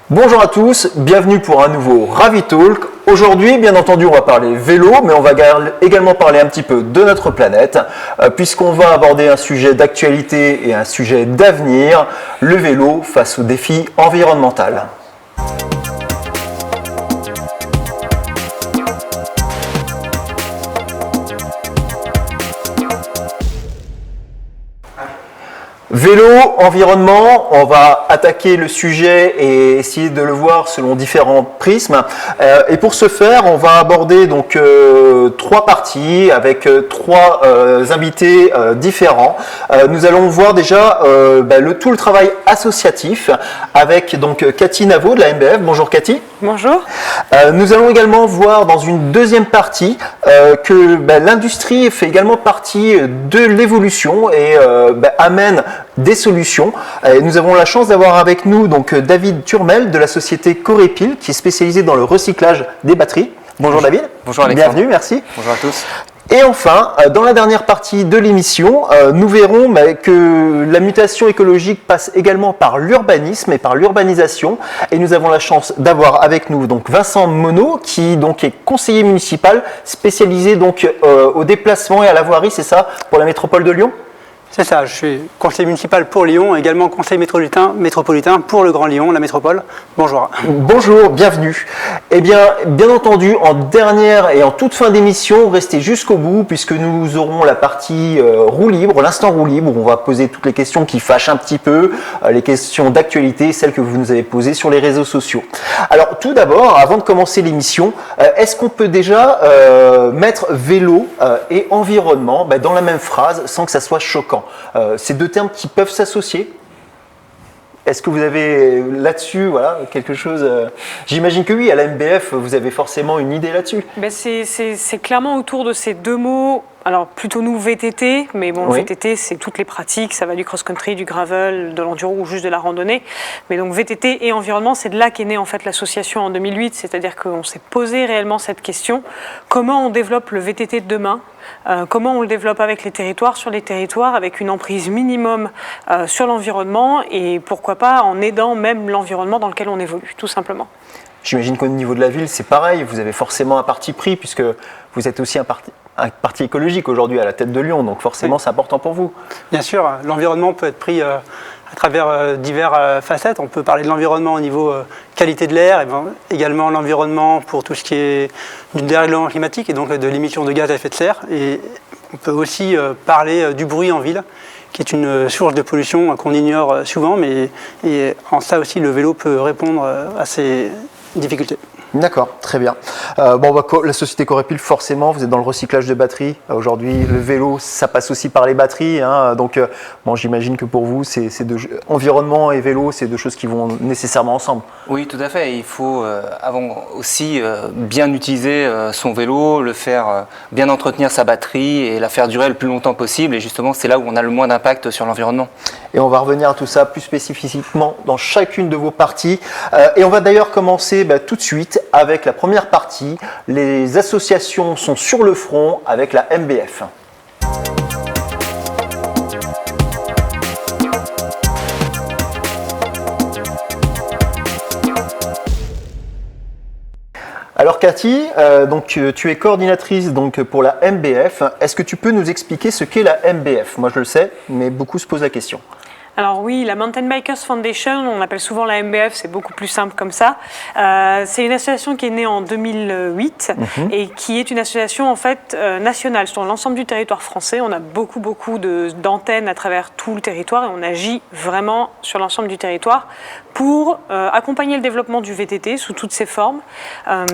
Bonjour à tous, bienvenue pour un nouveau Ravi Talk. Aujourd'hui, bien entendu, on va parler vélo, mais on va également parler un petit peu de notre planète, puisqu'on va aborder un sujet d'actualité et un sujet d'avenir, le vélo face aux défis environnementaux. Vélo, environnement, on va attaquer le sujet et essayer de le voir selon différents prismes. Et pour ce faire, on va aborder donc trois parties avec trois invités différents. Nous allons voir déjà tout le travail associatif avec donc Cathy Navot de la MBF. Bonjour Cathy. Bonjour. Nous allons également voir dans une deuxième partie que l'industrie fait également partie de l'évolution et amène des solutions. Et nous avons la chance d'avoir avec nous donc David Turmel de la société Corépil qui est spécialisée dans le recyclage des batteries. Bonjour David. Bonjour Alexandre. Bienvenue, merci. Bonjour à tous. Et enfin, dans la dernière partie de l'émission, nous verrons que la mutation écologique passe également par l'urbanisme et par l'urbanisation. Et nous avons la chance d'avoir avec nous donc Vincent Monod, qui donc est conseiller municipal spécialisé donc au déplacement et à la voirie, c'est ça, pour la métropole de Lyon ? C'est ça, je suis conseiller municipal pour Lyon, également conseiller métropolitain pour le Grand Lyon, la métropole. Bonjour. Bonjour, bienvenue. Eh bien entendu, en dernière et en toute fin d'émission, restez jusqu'au bout puisque nous aurons la partie roue libre, l'instant roue libre, où on va poser toutes les questions qui fâchent un petit peu, les questions d'actualité, celles que vous nous avez posées sur les réseaux sociaux. Alors tout d'abord, avant de commencer l'émission, est-ce qu'on peut déjà mettre vélo et environnement dans la même phrase sans que ça soit choquant ? Ces deux termes qui peuvent s'associer. Est-ce que vous avez là-dessus quelque chose J'imagine que oui, à la MBF, vous avez forcément une idée là-dessus. C'est clairement autour de ces deux mots. Alors plutôt nous VTT, mais bon, oui. VTT c'est toutes les pratiques, ça va du cross-country, du gravel, de l'enduro ou juste de la randonnée. Mais donc VTT et environnement, c'est de là qu'est née en fait l'association en 2008, c'est-à-dire qu'on s'est posé réellement cette question, comment on développe le VTT de demain, comment on le développe avec les territoires, sur les territoires, avec une emprise minimum sur l'environnement et pourquoi pas en aidant même l'environnement dans lequel on évolue, tout simplement. J'imagine qu'au niveau de la ville, c'est pareil, vous avez forcément un parti pris puisque vous êtes aussi un parti écologique aujourd'hui à la tête de Lyon, donc forcément oui. C'est important pour vous. Bien sûr, l'environnement peut être pris à travers diverses facettes. On peut parler de l'environnement au niveau qualité de l'air, et également l'environnement pour tout ce qui est du dérèglement climatique et donc de l'émission de gaz à effet de serre. Et on peut aussi parler du bruit en ville, qui est une source de pollution qu'on ignore souvent, mais et en ça aussi le vélo peut répondre à ces difficultés. D'accord, très bien. La société Corépil, forcément, vous êtes dans le recyclage de batteries. Aujourd'hui, le vélo, ça passe aussi par les batteries. Donc, j'imagine que pour vous, environnement et vélo, c'est deux choses qui vont nécessairement ensemble. Oui, tout à fait. Il faut avant aussi bien utiliser son vélo, le faire bien entretenir sa batterie et la faire durer le plus longtemps possible. Et justement, c'est là où on a le moins d'impact sur l'environnement. Et on va revenir à tout ça plus spécifiquement dans chacune de vos parties. Et on va d'ailleurs commencer tout de suite avec la première partie. Les associations sont sur le front avec la MBF. Alors Cathy, tu es coordinatrice pour la MBF. Est-ce que tu peux nous expliquer ce qu'est la MBF ? Moi je le sais, mais beaucoup se posent la question. Alors oui, la Mountain Bikers Foundation, on appelle souvent la MBF, c'est beaucoup plus simple comme ça. C'est une association qui est née en 2008 et qui est une association en fait nationale sur l'ensemble du territoire français. On a beaucoup d'antennes à travers tout le territoire et on agit vraiment sur l'ensemble du territoire pour accompagner le développement du VTT sous toutes ses formes.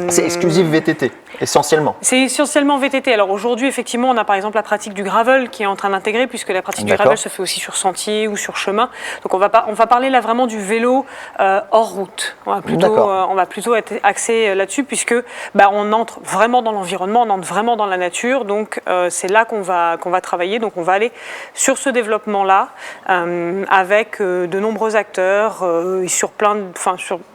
C'est exclusif VTT, essentiellement. C'est essentiellement VTT. Alors aujourd'hui, effectivement, on a par exemple la pratique du gravel qui est en train d'intégrer, puisque la pratique du gravel se fait aussi sur sentier ou sur chemin. Donc on va parler là vraiment du vélo hors route. On va plutôt être axé là-dessus, puisque on entre vraiment dans l'environnement, on entre vraiment dans la nature. Donc c'est là qu'on va travailler. Donc on va aller sur ce développement-là avec de nombreux acteurs sur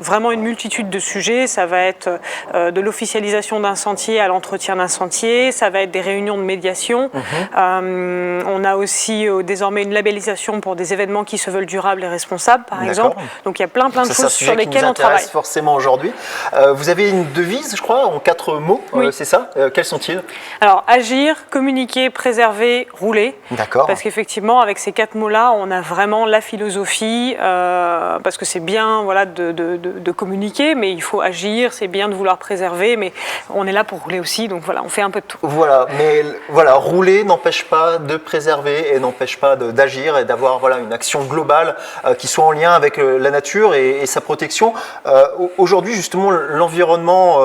vraiment une multitude de sujets. Ça va être de l'officialisation d'un sentier à l'entretien d'un sentier, ça va être des réunions de médiation. On a aussi désormais une labellisation pour des événements qui se veulent durables et responsables, par D'accord. exemple. Donc il y a plein de C'est un choses sujet sur qui lesquelles nous on travaille. intéresse forcément aujourd'hui. Vous avez une devise, je crois, en 4 mots, Oui. c'est ça? Quels sont-ils? Alors, agir, communiquer, préserver, rouler. D'accord. Parce qu'effectivement, avec ces 4 mots-là, on a vraiment la philosophie, parce que c'est bien voilà, de communiquer, mais il faut agir, c'est bien de vouloir préserver, mais on est là pour rouler aussi, donc voilà, on fait un peu de tout. Voilà, mais voilà, rouler n'empêche pas de préserver et n'empêche pas d'agir et d'avoir voilà, une action globale qui soit en lien avec la nature et sa protection. Aujourd'hui, justement, l'environnement,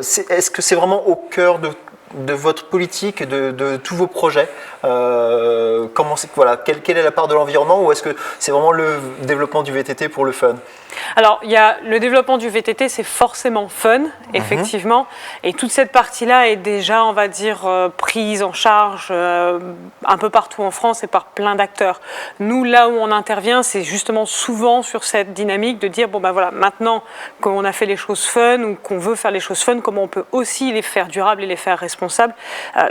est-ce que c'est vraiment au cœur de votre politique, de tous vos projets? Voilà, quelle est la part de l'environnement, ou est-ce que c'est vraiment le développement du VTT pour le fun? Alors, il y a le développement du VTT, c'est forcément fun, effectivement, et toute cette partie-là est déjà, on va dire, prise en charge un peu partout en France et par plein d'acteurs. Nous, là où on intervient, c'est justement souvent sur cette dynamique de dire, bon ben voilà, maintenant qu'on a fait les choses fun ou qu'on veut faire les choses fun, comment on peut aussi les faire durables et les faire responsables.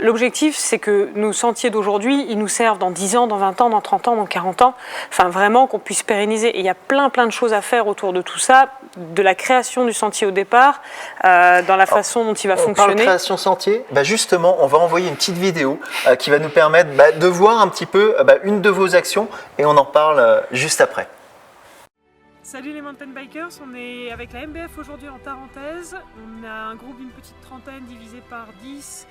L'objectif, c'est que nos sentiers d'aujourd'hui, ils nous servent dans 10 ans, dans 20 ans, dans 30 ans, dans 40 ans, enfin vraiment qu'on puisse pérenniser. Et il y a plein de choses à faire autour de tout ça, de la création du sentier au départ, dans la façon dont il va fonctionner. On parle création sentier, justement, on va envoyer une petite vidéo qui va nous permettre de voir un petit peu une de vos actions, et on en parle juste après. Salut les mountain bikers, on est avec la MBF aujourd'hui en Tarentaise. On a un groupe d'une petite trentaine divisé par 10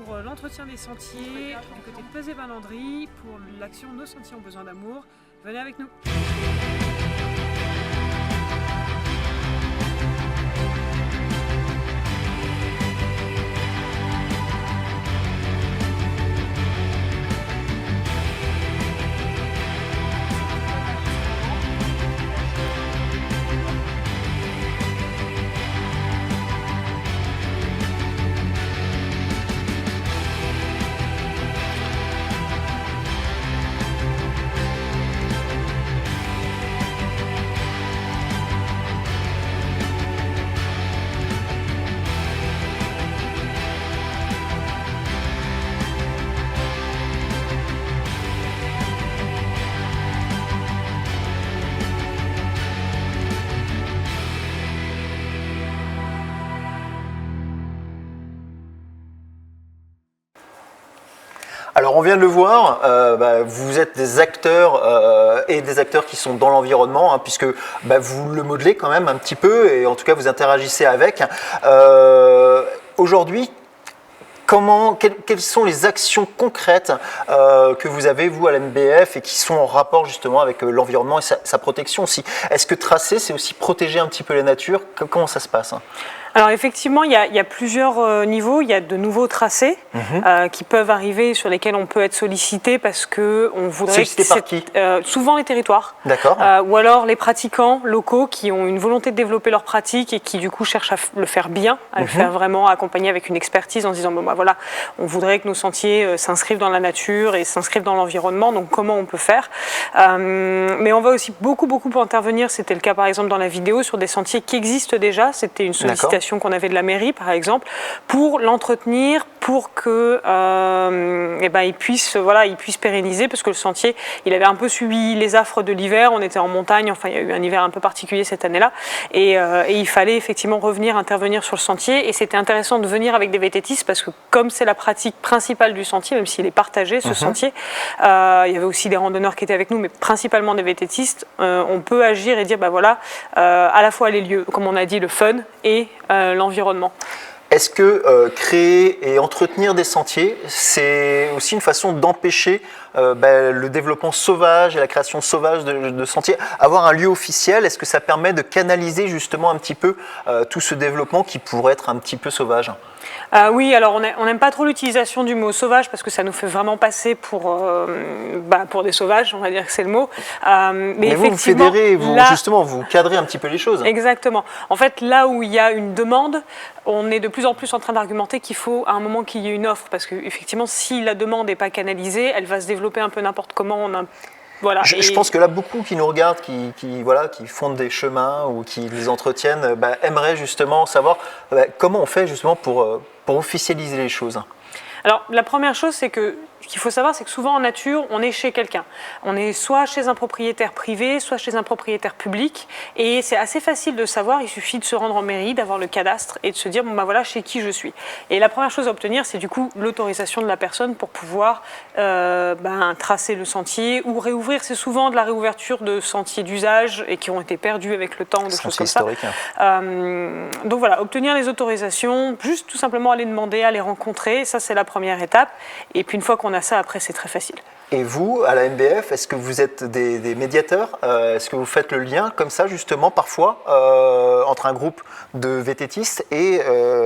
pour l'entretien des sentiers du côté de Pesé-Valandry, pour l'action Nos sentiers ont besoin d'amour. Venez avec nous. Alors on vient de le voir, vous êtes des acteurs et des acteurs qui sont dans l'environnement, puisque vous le modelez quand même un petit peu, et en tout cas vous interagissez avec. Aujourd'hui, quelles sont les actions concrètes que vous avez, vous, à l'MBF, et qui sont en rapport justement avec l'environnement et sa protection aussi? Est-ce que tracer, c'est aussi protéger un petit peu la nature? Comment ça se passe? Alors effectivement, il y a plusieurs niveaux. Il y a de nouveaux tracés qui peuvent arriver, sur lesquels on peut être sollicité parce qu'on voudrait... Sollicité par qui? Souvent les territoires. D'accord. Ou alors les pratiquants locaux qui ont une volonté de développer leur pratique et qui du coup cherchent à le faire bien, à le faire vraiment accompagner avec une expertise en se disant voilà, on voudrait que nos sentiers s'inscrivent dans la nature et s'inscrivent dans l'environnement, donc comment on peut faire? Mais on va aussi beaucoup intervenir, c'était le cas par exemple dans la vidéo, sur des sentiers qui existent déjà. C'était une sollicitation qu'on avait de la mairie par exemple, pour l'entretenir, pour que il puisse pérenniser, parce que le sentier il avait un peu subi les affres de l'hiver. On était en montagne, enfin il y a eu un hiver un peu particulier cette année-là, et il fallait effectivement intervenir sur le sentier, et c'était intéressant de venir avec des VTTistes parce que comme c'est la pratique principale du sentier, même s'il est partagé ce sentier, il y avait aussi des randonneurs qui étaient avec nous, mais principalement des VTTistes, on peut agir et dire à la fois les lieux, comme on a dit, le fun et l'environnement. Est-ce que créer et entretenir des sentiers, c'est aussi une façon d'empêcher le développement sauvage et la création sauvage de sentiers? Avoir un lieu officiel, est-ce que ça permet de canaliser justement un petit peu tout ce développement qui pourrait être un petit peu sauvage? Oui, alors on n'aime pas trop l'utilisation du mot sauvage parce que ça nous fait vraiment passer pour des sauvages, on va dire que c'est le mot. Mais vous fédérez, vous cadrez un petit peu les choses. Exactement. En fait, là où il y a une demande, on est de plus en plus en train d'argumenter qu'il faut à un moment qu'il y ait une offre, parce qu'effectivement, si la demande n'est pas canalisée, elle va se développer un peu n'importe comment. Voilà. Je pense que là, beaucoup qui nous regardent, qui fondent des chemins ou qui les entretiennent, aimeraient justement savoir comment on fait justement pour officialiser les choses. Alors, la première chose, c'est que ce qu'il faut savoir, c'est que souvent en nature, on est chez quelqu'un. On est soit chez un propriétaire privé, soit chez un propriétaire public. Et c'est assez facile de savoir, il suffit de se rendre en mairie, d'avoir le cadastre et de se dire, bon ben voilà, chez qui je suis. Et la première chose à obtenir, c'est du coup l'autorisation de la personne pour pouvoir tracer le sentier ou réouvrir. C'est souvent de la réouverture de sentiers d'usage et qui ont été perdus avec le temps, des choses comme ça. Donc voilà, obtenir les autorisations, juste tout simplement aller demander, aller rencontrer, ça c'est la première étape. Et puis une fois qu'on a ça, après c'est très facile. Et vous, à la MBF, est-ce que vous êtes des médiateurs? Est-ce que vous faites le lien comme ça, justement, parfois, entre un groupe de VTTistes et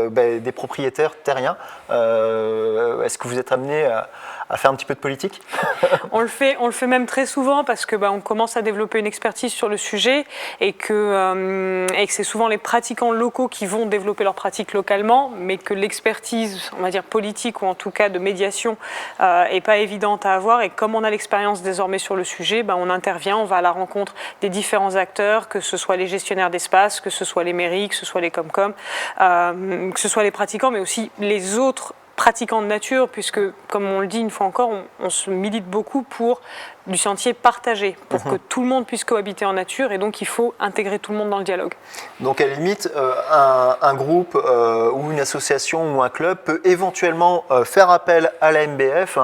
des propriétaires terriens? Est-ce que vous êtes amené à faire un petit peu de politique? On le fait même très souvent parce que on commence à développer une expertise sur le sujet et que c'est souvent les pratiquants locaux qui vont développer leur pratique localement, mais que l'expertise, on va dire politique ou en tout cas de médiation, est pas évidente à avoir. Et comme on a l'expérience désormais sur le sujet, on intervient, on va à la rencontre des différents acteurs, que ce soit les gestionnaires d'espace, que ce soit les mairies, que ce soit les Comcom, que ce soit les pratiquants, mais aussi les autres pratiquants de nature, puisque, comme on le dit une fois encore, on se milite beaucoup pour du sentier partagé, pour que tout le monde puisse cohabiter en nature, et donc il faut intégrer tout le monde dans le dialogue. Donc à la limite, un groupe ou une association ou un club peut éventuellement faire appel à la MBF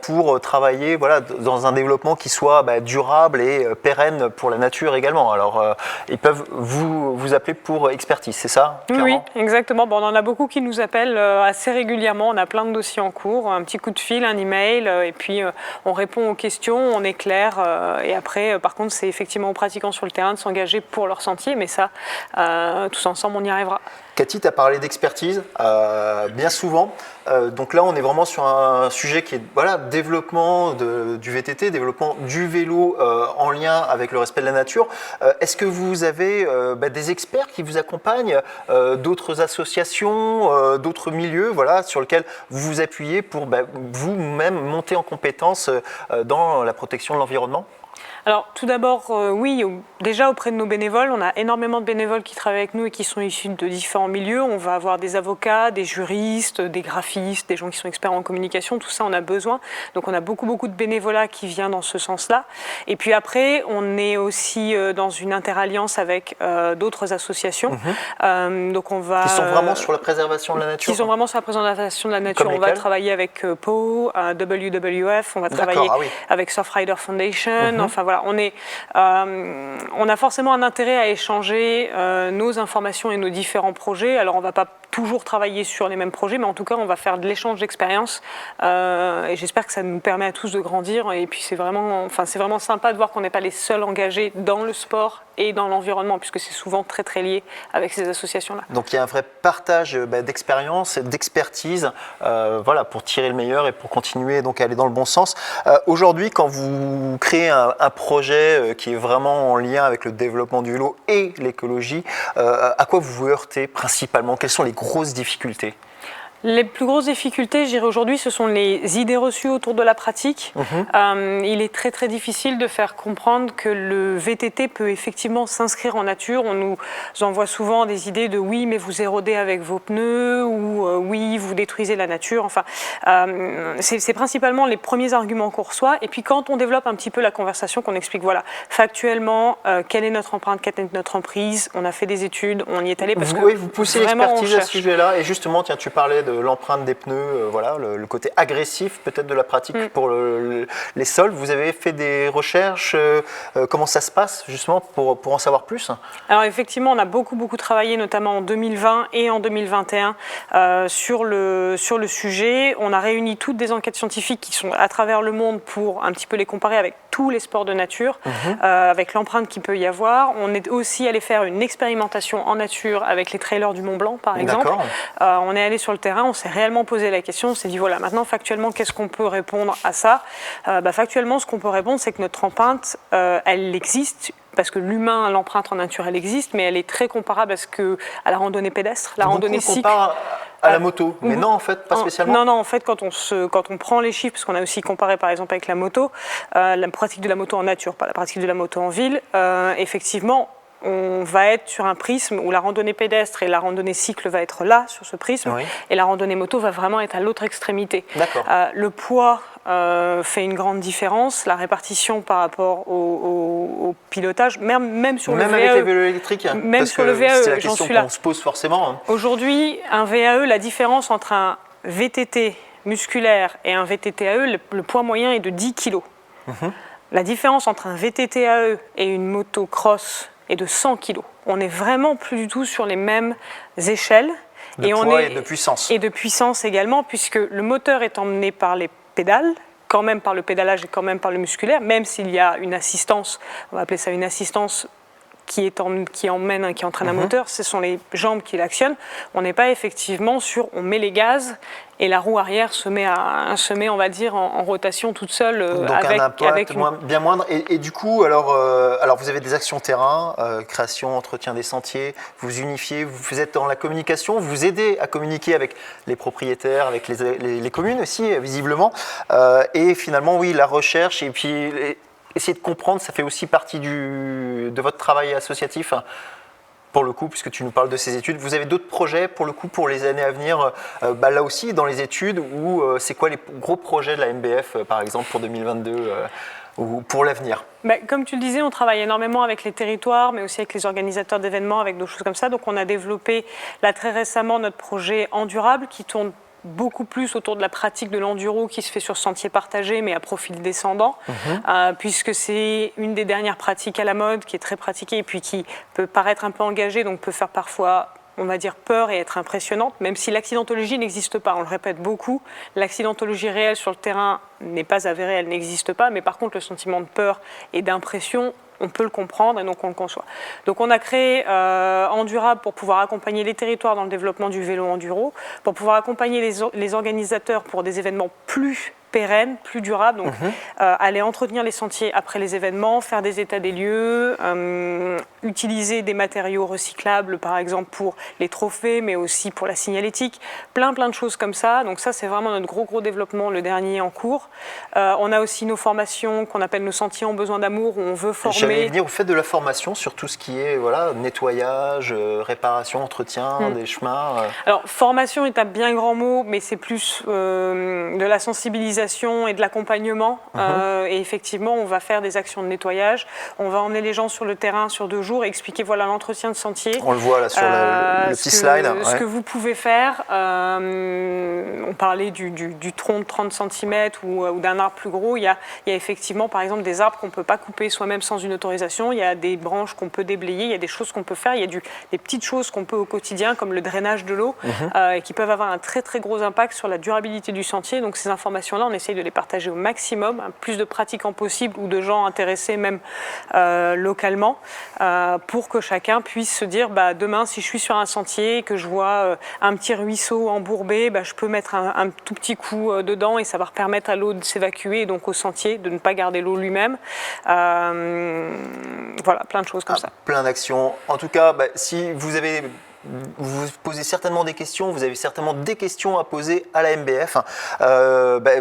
pour travailler dans un développement qui soit durable et pérenne pour la nature également. Alors ils peuvent vous appeler pour expertise, c'est ça? Oui, exactement. On en a beaucoup qui nous appellent assez régulièrement, on a plein de dossiers en cours, un petit coup de fil, un email, et puis on répond aux questions, on éclaire, et après, par contre, c'est effectivement aux pratiquants sur le terrain de s'engager pour leur sentier, mais ça, tous ensemble, on y arrivera. Cathy, tu as parlé d'expertise bien souvent. Donc là, on est vraiment sur un sujet qui est développement du VTT, développement du vélo en lien avec le respect de la nature. Est-ce que vous avez des experts qui vous accompagnent, d'autres associations, d'autres milieux sur lesquels vous vous appuyez pour vous-même monter en compétence dans la protection de l'environnement? Alors tout d'abord, oui, déjà auprès de nos bénévoles, on a énormément de bénévoles qui travaillent avec nous et qui sont issus de différents milieux. On va avoir des avocats, des juristes, des graphistes, des gens qui sont experts en communication, tout ça on a besoin. Donc on a beaucoup de bénévolat qui vient dans ce sens-là. Et puis après, on est aussi dans une interalliance avec d'autres associations. Donc on va, qui sont vraiment sur la préservation de la nature? Qui sont vraiment sur la préservation de la nature. On va travailler avec PO, WWF, on va travailler avec Surfrider Foundation, enfin voilà, on a forcément un intérêt à échanger nos informations et nos différents projets. Alors on ne va pas toujours travailler sur les mêmes projets, mais en tout cas on va faire de l'échange d'expériences et j'espère que ça nous permet à tous de grandir. Et puis c'est vraiment sympa de voir qu'on n'est pas les seuls engagés dans le sport et dans l'environnement, puisque c'est souvent très lié avec ces associations-là. Donc il y a un vrai partage d'expérience, d'expertise, pour tirer le meilleur et pour continuer donc à aller dans le bon sens. Aujourd'hui, quand vous créez un projet qui est vraiment en lien avec le développement du vélo et l'écologie, à quoi vous vous heurtez principalement? Quelles sont les grosses difficultés? Les plus grosses difficultés, je dirais aujourd'hui, ce sont les idées reçues autour de la pratique. Il est très difficile de faire comprendre que le VTT peut effectivement s'inscrire en nature. On nous envoie souvent des idées de oui, mais vous érodez avec vos pneus, ou oui, vous détruisez la nature. Enfin, c'est principalement les premiers arguments qu'on reçoit. Et puis quand on développe un petit peu la conversation, qu'on explique, factuellement, quelle est notre empreinte, quelle est notre emprise. On a fait des études, on y est allé parce vous poussez l'expertise à ce sujet-là. Et justement, tiens, tu parlais de l'empreinte des pneus, le côté agressif peut-être de la pratique pour les sols. Vous avez fait des recherches, comment ça se passe justement pour en savoir plus? Alors effectivement, on a beaucoup travaillé, notamment en 2020 et en 2021 sur le sujet. On a réuni toutes des enquêtes scientifiques qui sont à travers le monde pour un petit peu les comparer avec tous les sports de nature, avec l'empreinte qu'il peut y avoir. On est aussi allé faire une expérimentation en nature avec les trailers du Mont Blanc, par exemple. On est allé sur le terrain, on s'est réellement posé la question, on s'est dit maintenant factuellement, qu'est-ce qu'on peut répondre à ça? Factuellement, ce qu'on peut répondre, c'est que notre empreinte, elle existe, parce que l'humain, l'empreinte en nature, elle existe, mais elle est très comparable à la randonnée pédestre, la randonnée cycle. À la moto, mais non en fait, pas spécialement. Non, en fait, quand on prend les chiffres, parce qu'on a aussi comparé par exemple avec la moto, la pratique de la moto en nature, pas la pratique de la moto en ville, effectivement, on va être sur un prisme où la randonnée pédestre et la randonnée cycle va être là, sur ce prisme, et la randonnée moto va vraiment être à l'autre extrémité. Le poids fait une grande différence, la répartition par rapport au pilotage, même sur le VAE. Même avec les vélos électriques, même sur le VAE, c'est la question qu'on se pose forcément. Aujourd'hui, un VAE, la différence entre un VTT musculaire et un VTT-AE, le poids moyen est de 10 kg. La différence entre un VTT-AE et une moto cross est de 100 kg. On n'est vraiment plus du tout sur les mêmes échelles. De poids et de puissance. Et de puissance également, puisque le moteur est emmené par les pédales, quand même par le pédalage et quand même par le musculaire, même s'il y a une assistance, on va appeler ça une assistance qui entraîne un moteur, ce sont les jambes qui l'actionnent. On n'est pas effectivement sur on met les gaz et la roue arrière se met, on va dire, en rotation toute seule. Donc un impact bien moindre. Et du coup, alors vous avez des actions terrain, création, entretien des sentiers, vous unifiez, vous êtes dans la communication, vous aidez à communiquer avec les propriétaires, avec les communes aussi, visiblement. Et finalement, oui, la recherche et puis essayer de comprendre, ça fait aussi partie de votre travail associatif, pour le coup, puisque tu nous parles de ces études. Vous avez d'autres projets, pour le coup, pour les années à venir, là aussi, dans les études, ou c'est quoi les gros projets de la MBF, par exemple, pour 2022 ou pour l'avenir? Comme tu le disais, on travaille énormément avec les territoires, mais aussi avec les organisateurs d'événements, avec d'autres choses comme ça. Donc on a développé, là très récemment, notre projet Endurable, qui tourne beaucoup plus autour de la pratique de l'enduro qui se fait sur sentier partagé mais à profil descendant, puisque c'est une des dernières pratiques à la mode qui est très pratiquée et puis qui peut paraître un peu engagée, donc peut faire parfois, on va dire, peur et être impressionnante, même si l'accidentologie n'existe pas, on le répète beaucoup, l'accidentologie réelle sur le terrain n'est pas avérée, elle n'existe pas, mais par contre le sentiment de peur et d'impression, on peut le comprendre et donc on le conçoit. Donc on a créé Endurable pour pouvoir accompagner les territoires dans le développement du vélo enduro, pour pouvoir accompagner les organisateurs pour des événements plus pérennes, plus durables, donc aller entretenir les sentiers après les événements, faire des états des lieux, utiliser des matériaux recyclables par exemple pour les trophées, mais aussi pour la signalétique, plein de choses comme ça. Donc ça c'est vraiment notre gros développement, le dernier en cours. On a aussi nos formations qu'on appelle nos sentiers ont besoin d'amour, où on veut former. J'allais venir, vous faites de la formation sur tout ce qui est nettoyage, réparation, entretien des chemins. Alors formation est un bien grand mot, mais c'est plus de la sensibilisation et de l'accompagnement. Et effectivement, on va faire des actions de nettoyage. On va emmener les gens sur le terrain sur 2 jours et expliquer voilà l'entretien de sentier. On le voit là sur le petit slide. Ce que vous pouvez faire. On parlait du tronc de 30 cm ou d'un arbre plus gros. Il y a effectivement, par exemple, des arbres qu'on ne peut pas couper soi-même sans une autorisation. Il y a des branches qu'on peut déblayer. Il y a des choses qu'on peut faire. Il y a des petites choses qu'on peut au quotidien, comme le drainage de l'eau, et qui peuvent avoir un très gros impact sur la durabilité du sentier. Donc ces informations-là, on essaye de les partager au maximum, plus de pratiquants possible ou de gens intéressés même localement, pour que chacun puisse se dire demain si je suis sur un sentier et que je vois un petit ruisseau embourbé, je peux mettre un tout petit coup dedans et ça va permettre à l'eau de s'évacuer et donc au sentier de ne pas garder l'eau lui-même. Voilà, plein de choses comme ça. Plein d'actions. En tout cas, si vous vous posez certainement des questions, vous avez certainement des questions à poser à la MBF.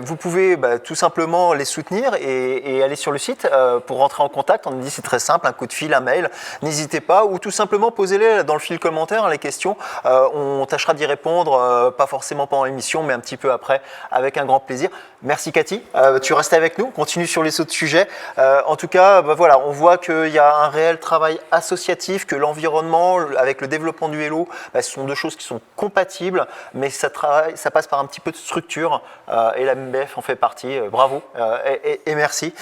Vous pouvez tout simplement les soutenir et aller sur le site pour rentrer en contact. On nous dit c'est très simple, un coup de fil, un mail, n'hésitez pas, ou tout simplement posez-les dans le fil commentaire, les questions. On tâchera d'y répondre, pas forcément pendant l'émission, mais un petit peu après, avec un grand plaisir. Merci Cathy, tu restes avec nous, on continue sur les autres sujets. En tout cas, voilà, on voit qu'il y a un réel travail associatif, que l'environnement, avec le développement du vélo, ce sont 2 choses qui sont compatibles, mais ça passe par un petit peu de structure et la MBF en fait partie. Bravo et merci.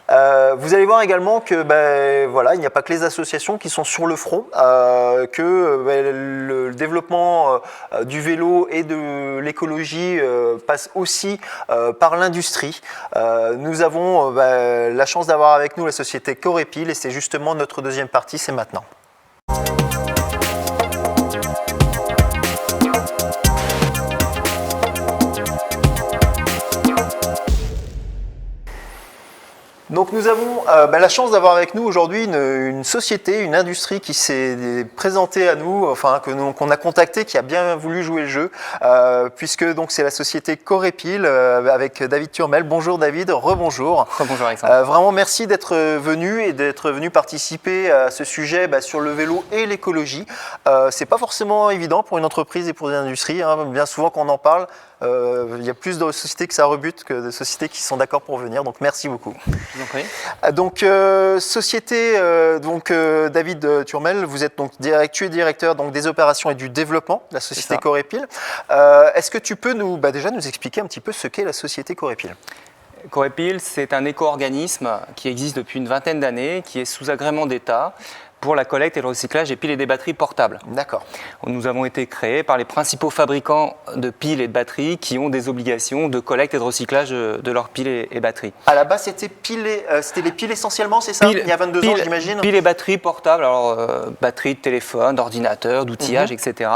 Vous allez voir également que voilà, il n'y a pas que les associations qui sont sur le front, que le développement du vélo et de l'écologie passe aussi par l'industrie. Nous avons la chance d'avoir avec nous la société Corépil et c'est justement notre deuxième partie, c'est maintenant. Donc Donc nous avons la chance d'avoir avec nous aujourd'hui une société, une industrie qui s'est présentée à nous, enfin qu'on a contacté, qui a bien voulu jouer le jeu, puisque donc c'est la société Corepil avec David Turmel. Bonjour David, rebonjour. Bonjour Alexandre. Vraiment merci d'être venu et d'être venu participer à ce sujet sur le vélo et l'écologie. C'est pas forcément évident pour une entreprise et pour une industrie, hein. Bien souvent quand on en parle, il y a plus de sociétés que ça rebute que de sociétés qui sont d'accord pour venir, donc merci beaucoup. Je vous en prie. Donc société, David Turmel, vous êtes donc tu es directeur donc, des opérations et du développement de la société Corepil. Est-ce que tu peux déjà nous expliquer un petit peu ce qu'est la société Corepil ? Corepil, c'est un éco-organisme qui existe depuis une vingtaine d'années, qui est sous agrément d'État pour la collecte et le recyclage des piles et des batteries portables. D'accord. Nous avons été créés par les principaux fabricants de piles et de batteries qui ont des obligations de collecte et de recyclage de leurs piles et batteries. À la base, c'était les piles essentiellement, c'est ça ? Il y a 22 ans, j'imagine. Piles et batteries portables, alors batteries de téléphone, d'ordinateur, d'outillage, etc.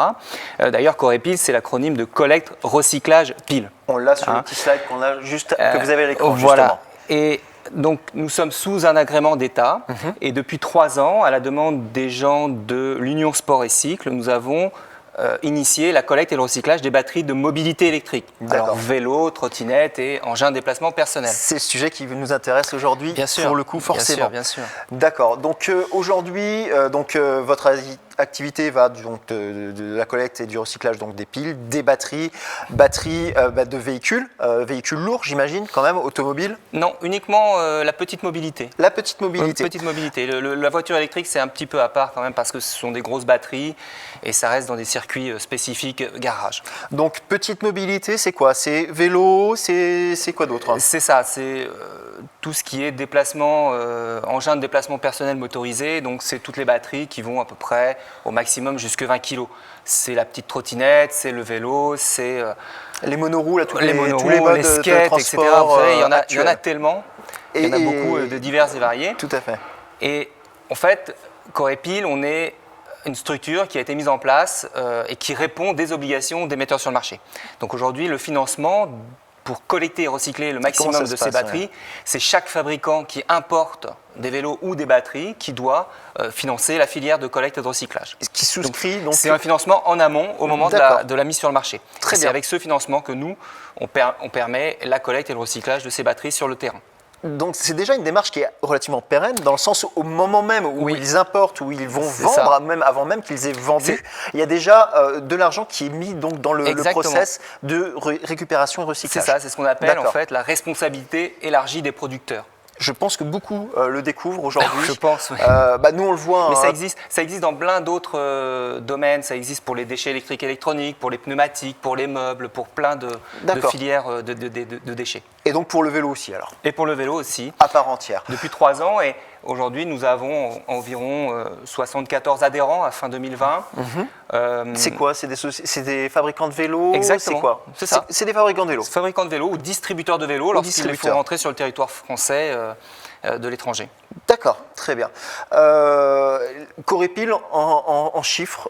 D'ailleurs, Corepil, c'est l'acronyme de collecte, recyclage, piles. On l'a sur le petit slide qu'on a que vous avez à l'écran, justement. Voilà. Et donc, nous sommes sous un agrément d'État et depuis 3 ans, à la demande des gens de l'Union Sport et Cycle, nous avons initié la collecte et le recyclage des batteries de mobilité électrique. Alors, vélo, trottinette et engins de déplacement personnel. C'est le sujet qui nous intéresse aujourd'hui, pour le coup, forcément. Bien sûr. D'accord. Donc aujourd'hui, votre activité va donc de la collecte et du recyclage donc des piles, des batteries de véhicules lourds, j'imagine, quand même, automobiles. Non, uniquement la petite mobilité. La petite mobilité. Petite mobilité. La voiture électrique, c'est un petit peu à part quand même parce que ce sont des grosses batteries et ça reste dans des circuits spécifiques garage. Donc petite mobilité, c'est quoi ? C'est vélo, c'est quoi d'autre ? C'est ça, c'est tout ce qui est déplacement, engin de déplacement personnel motorisé. Donc c'est toutes les batteries qui vont à peu près au maximum jusque 20 kg. C'est la petite trottinette, c'est le vélo, c'est les monoroues, tous les modes skates, de transport, etc. Vous savez, il y en a tellement. Il y en a et beaucoup de divers et variés. Tout à fait. Et en fait, Corepil, on est une structure qui a été mise en place et qui répond des obligations des metteurs sur le marché. Donc aujourd'hui, le financement pour collecter et recycler le maximum de ces batteries, c'est chaque fabricant qui importe des vélos ou des batteries qui doit financer la filière de collecte et de recyclage. Qui souscrit donc c'est un financement en amont au moment de la mise sur le marché. Très bien. C'est avec ce financement que nous, on permet la collecte et le recyclage de ces batteries sur le terrain. Donc c'est déjà une démarche qui est relativement pérenne, dans le sens où au moment même où ils importent, où ils vont vendre, même avant même qu'ils aient vendu, il y a déjà de l'argent qui est mis donc dans le process de récupération et recyclage. C'est ça, c'est ce qu'on appelle en fait la responsabilité élargie des producteurs. Je pense que beaucoup le découvrent aujourd'hui. Je pense, oui. Nous, on le voit. Mais ça existe dans plein d'autres domaines. Ça existe pour les déchets électriques et électroniques, pour les pneumatiques, pour les meubles, pour plein de filières de déchets. Et donc pour le vélo aussi, alors ? Et pour le vélo aussi. À part entière. Depuis 3 ans. Et aujourd'hui, nous avons environ 74 adhérents à fin 2020. C'est quoi ? C'est des fabricants de vélos ? Exactement. C'est quoi ? C'est ça. C'est des fabricants de vélos. Fabricants de vélos ou distributeurs de vélos lorsqu'ils les font rentrer sur le territoire français de l'étranger. D'accord, très bien. Corepil, en chiffres,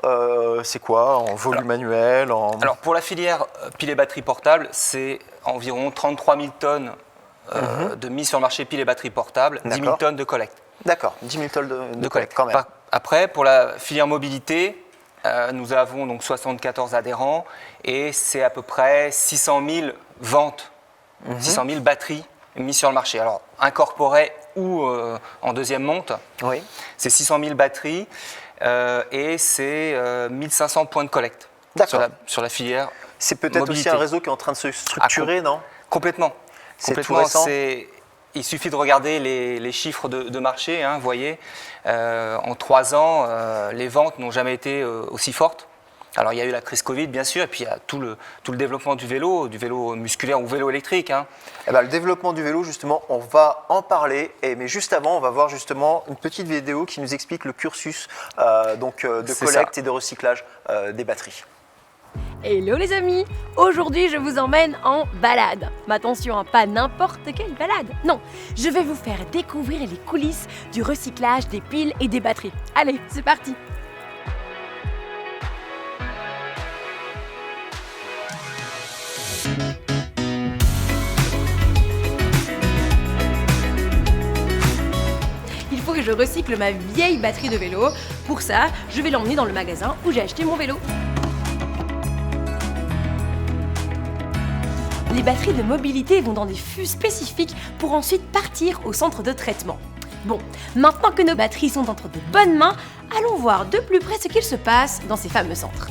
c'est quoi ? En volume annuel Alors pour la filière piles et batteries portables, c'est environ 33 000 tonnes de mise sur le marché piles et batteries portables, 10 000 tonnes de collecte. D'accord, 10 000 tonnes de collecte quand même. Après, pour la filière mobilité, nous avons donc 74 adhérents et c'est à peu près 600 000 ventes, 600 000 batteries mises sur le marché. Alors, incorporées ou en deuxième monte, c'est 600 000 batteries et c'est 1500 points de collecte sur la filière. C'est peut-être aussi un réseau qui est en train de se structurer, non ? Complètement. C'est tout récent. Il suffit de regarder les chiffres de marché. Vous voyez, en 3 ans, les ventes n'ont jamais été aussi fortes. Alors il y a eu la crise Covid bien sûr, et puis il y a tout le développement du vélo musculaire ou vélo électrique. Le développement du vélo, justement, on va en parler, mais juste avant, on va voir justement une petite vidéo qui nous explique le cursus de collecte et de recyclage des batteries. Hello les amis, aujourd'hui je vous emmène en balade. Mais attention, pas n'importe quelle balade. Non, je vais vous faire découvrir les coulisses du recyclage des piles et des batteries. Allez, c'est parti. je recycle ma vieille batterie de vélo. Pour ça, je vais l'emmener dans le magasin où j'ai acheté mon vélo. Les batteries de mobilité vont dans des fûts spécifiques pour ensuite partir au centre de traitement. Bon, maintenant que nos batteries sont entre de bonnes mains, allons voir de plus près ce qu'il se passe dans ces fameux centres.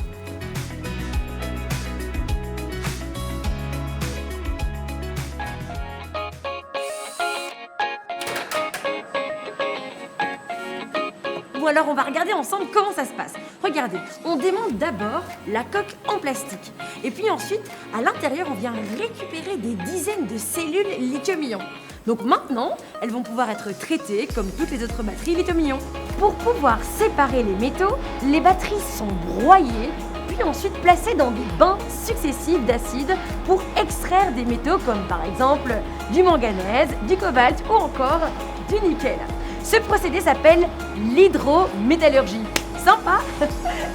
Bon alors on va regarder ensemble comment ça se passe. Regardez, on démonte d'abord la coque en plastique. Et puis ensuite, à l'intérieur, on vient récupérer des dizaines de cellules lithium-ion. Donc maintenant, elles vont pouvoir être traitées comme toutes les autres batteries lithium-ion. Pour pouvoir séparer les métaux, les batteries sont broyées, puis ensuite placées dans des bains successifs d'acide pour extraire des métaux comme par exemple du manganèse, du cobalt ou encore du nickel. Ce procédé s'appelle l'hydrométallurgie. Sympa.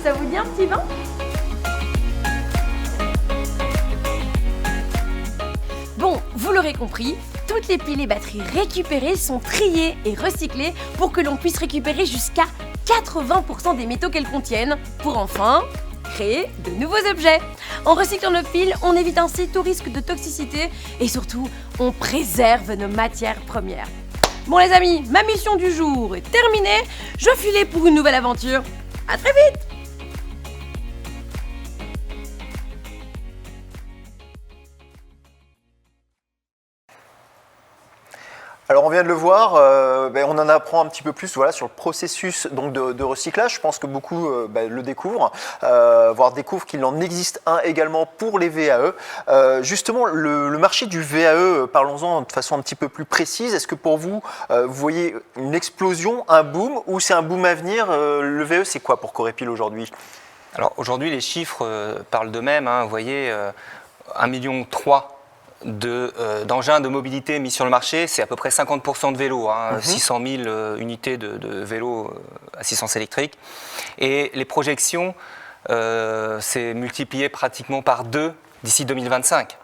Ça vous dit un petit bain? Bon, vous l'aurez compris, toutes les piles et batteries récupérées sont triées et recyclées pour que l'on puisse récupérer jusqu'à 80% des métaux qu'elles contiennent, pour enfin créer de nouveaux objets. En recyclant nos piles, on évite ainsi tout risque de toxicité et surtout, on préserve nos matières premières. Bon les amis, ma mission du jour est terminée, je filais pour une nouvelle aventure. À très vite! Alors on vient de le voir, on en apprend un petit peu plus voilà, sur le processus donc, de recyclage. Je pense que beaucoup le découvrent, voire découvrent qu'il en existe un également pour les VAE. Justement, le marché du VAE, parlons-en de façon un petit peu plus précise. Est-ce que pour vous, vous voyez une explosion, un boom, ou c'est un boom à venir? Le VAE, c'est quoi pour Corépil aujourd'hui? Alors aujourd'hui, les chiffres parlent d'eux-mêmes. Vous voyez, 1,3 million d'engins de mobilité mis sur le marché, c'est à peu près 50% de vélos, 600 000 unités de vélos à assistance électrique. Et les projections, c'est multiplié pratiquement par 2 d'ici 2025.